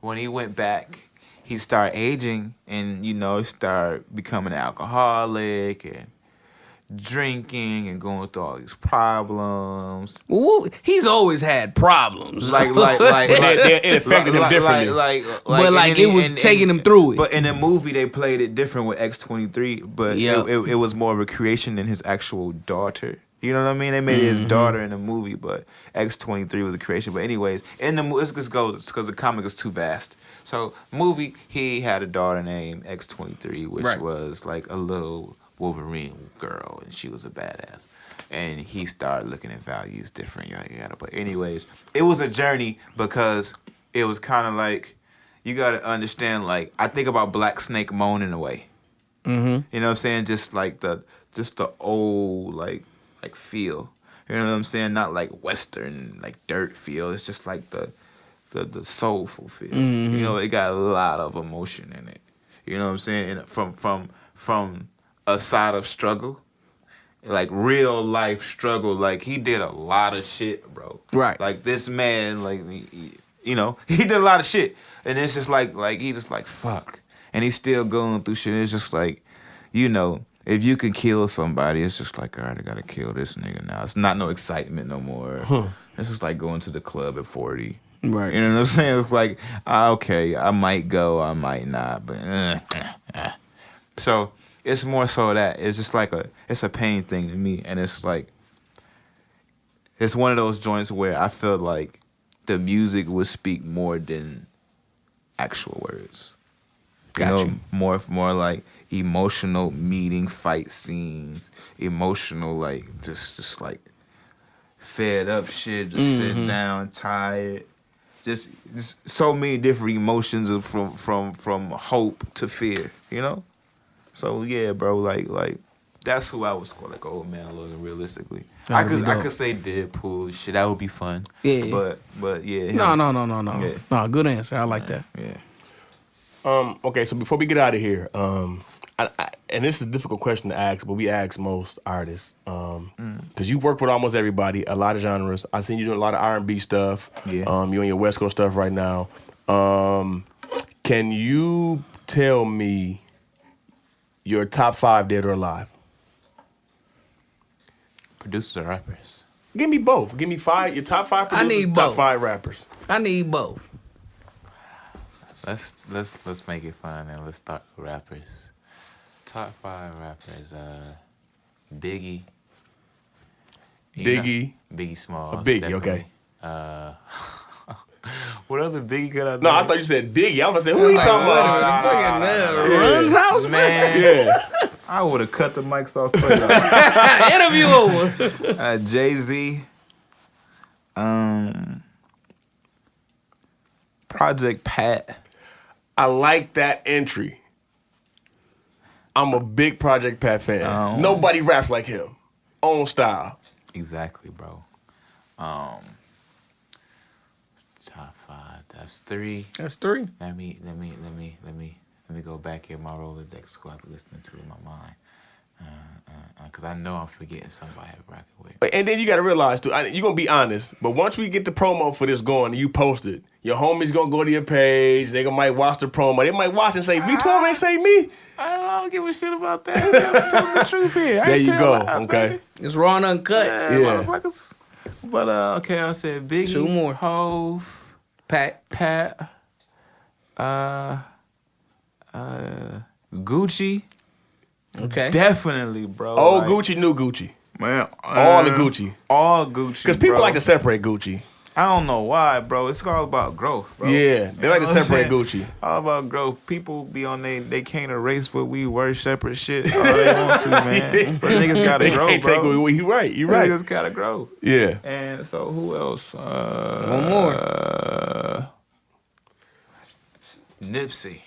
when he went back, he started aging and, you know, started becoming an alcoholic and drinking and going through all these problems. Well, he's always had problems. Like It affected him differently. But it was taking him through it. But in the movie, they played it different with X-23. But Yep. it was more of a creation than his actual daughter. You know what I mean? They made his daughter in the movie, but X-23 was a creation. But anyways, in the movie, let's just go because the comic is too vast. So movie, he had a daughter named X-23, which Right. was like a little Wolverine girl, and she was a badass. And he started looking at values different, yada yada. But anyways, it was a journey because it was kind of like, you got to understand, like, I think about Black Snake Moan in a way. Mm-hmm. You know what I'm saying? Just the old like feel. You know what I'm saying? Not like Western, like dirt feel. It's just like the soulful feel. Mm-hmm. You know, it got a lot of emotion in it. You know what I'm saying? And from a side of struggle, like real life struggle. Like he did a lot of shit, bro. Right. Like this man, like you know, he did a lot of shit, and it's just like he just like fuck, and he's still going through shit. It's just like, you know, if you could kill somebody, it's just like, all right, I gotta kill this nigga now. It's not no excitement no more. It's just like going to the club at 40. Right. You know what I'm saying? It's like, okay, I might go, I might not, but so it's more so that it's just like it's a pain thing to me, and it's like, it's one of those joints where I feel like the music would speak more than actual words. Got you. More like emotional meeting fight scenes, emotional like just like fed up shit, just sitting down tired, just so many different emotions of from hope to fear, you know. So yeah, bro, like that's who I was called, like Old Man Logan. Realistically, I could say Deadpool. Shit, that would be fun. Yeah. But yeah. Him. No. Yeah. No, good answer. I like that. Yeah. Okay, so before we get out of here, and this is a difficult question to ask, but we ask most artists, because you work with almost everybody, a lot of genres. I seen you doing a lot of R&B stuff. Yeah. You on your West Coast stuff right now. Can you tell me your top 5 dead or alive? Producers or rappers? Give me both. Give me 5. Your top 5 producers. I need top both. 5 rappers. I need both. Let's make it fun and let's start with rappers. Top 5 rappers. Biggie. Biggie. Biggie Smalls. Biggie, definitely. okay. What other Biggie could I do? No, I thought you said Diggy. I was gonna say, who you talking about? Run's house, man. Yeah. I would have cut the mics off for you. Interview over. Jay-Z. Project Pat. I like that entry. I'm a big Project Pat fan. Nobody raps like him. Own style. Exactly, bro. Top 5. That's 3. That's 3. Let me go back in my Rolodex who I've been listening to in my mind. Because I know I'm forgetting somebody I'm rocking with. And then you got to realize, too, you're going to be honest, but once we get the promo for this going and you post it, your homies going to go to your page, they might watch the promo, they might watch and say, V12 ain't say me. I don't give a shit about that. I'm telling the truth here. There you go, okay. It's raw and uncut. Yeah, motherfuckers. But, okay, I said Biggie. 2 more. Hove. Pat. Gucci. Okay. Definitely, bro. Old Gucci, new Gucci. Man. All the Gucci. All Gucci. Because people bro. like to separate Gucci. I don't know why, bro. It's all about growth, bro. Yeah, they like to separate Gucci. All about growth. People be on they can't erase what we were, separate shit all they want to, man. But niggas gotta grow, can't bro. take away. You right. Niggas gotta grow. Yeah. And so who else? One more. Nipsey.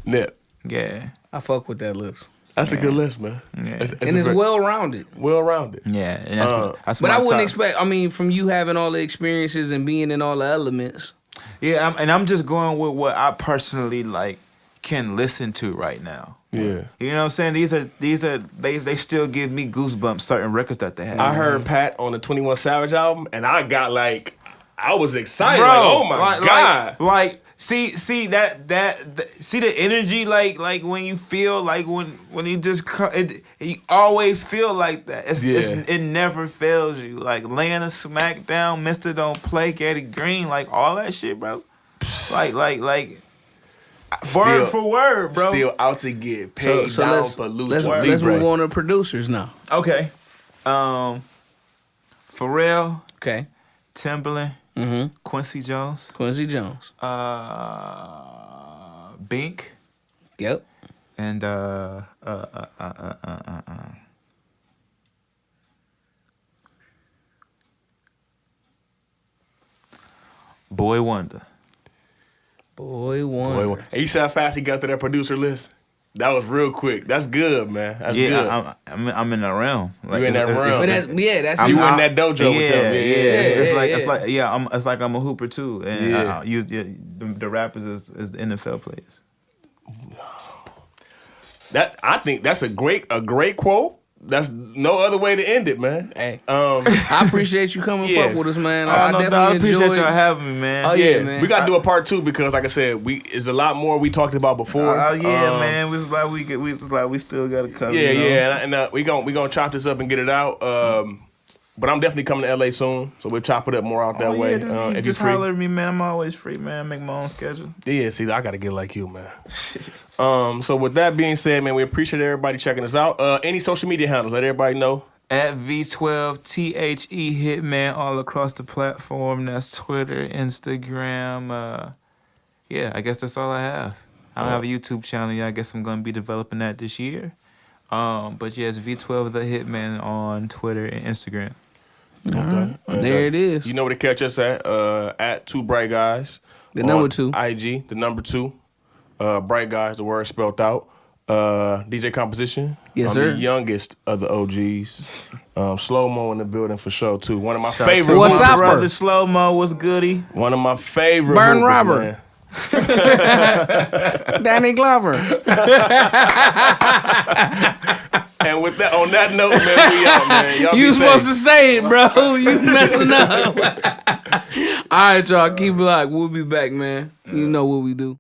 Nip. Yeah. I fuck with that list. That's a good list, man. Yeah. And it's well-rounded. Well-rounded. Yeah. And that's But my I wouldn't top. expect, I mean, from you having all the experiences and being in all the elements. Yeah, I'm just going with what I personally like can listen to right now. Yeah. You know what I'm saying? They still give me goosebumps, certain records that they have. I heard Pat on the 21 Savage album, and I got I was excited. Bro, Like, oh my God. See the energy like when you feel like when you just you always feel like that. It never fails you. Like laying a smack down, Mr. Don't Play, Getty Green, like all that shit, bro. Like word for word, bro. Still out to get paid So down for Lucha let's move on to producers now. Okay. Pharrell, Okay. Timbaland, Mm-hmm. Quincy Jones, Bink, Yep. and Boy Wonder. Boy Wonder. And you see how fast he got to that producer list? That was real quick. That's good, man. That's good. Yeah, I'm in that realm. Like, You in that realm. But that's you in I'm- that dojo with them. It's like I'm a hooper too, and Yeah. I use the rappers as the NFL players. I think that's a great quote. That's no other way to end it, man. Hey, I appreciate you coming Yeah. fuck with us, man. Oh, I no, definitely I appreciate enjoyed y'all having me, man. Oh, yeah, man. We got to do a part 2 because, like I said, it's a lot more we talked about before. Man. We still got to cover. Yeah, you know? yeah, and we gonna chop this up and get it out. But I'm definitely coming to LA soon, so we'll chop it up more out that way. If you're Just free. holler at me, man. I'm always free, man. Make my own schedule. Yeah, see, I gotta get like you, man. So with that being said, man, we appreciate everybody checking us out. Any social media handles, let everybody know. At V12 THE Hitman all across the platform. That's Twitter, Instagram. Yeah, I guess that's all I have. I don't have a YouTube channel yet. I guess I'm gonna be developing that this year. But yes, V12 the Hitman on Twitter and Instagram. Okay. And, There it is. You know where to catch us at 2 Bright Guys. The on number 2. IG, the number 2. Bright Guys, the word spelled out. DJ Composition. Yes, I'm sir. the youngest of the OGs. Slow Mo in the building for sure too. One of my favorite. What's up, brother? Slow Mo was goody. One of my favorite. Burn hoopers, Robert. man. Danny Glover. And with that, on that note, man, we out, man. Y'all You be supposed safe. to say it, bro. You messing up. All right, y'all. Keep it locked. We'll be back, man. You know what we do.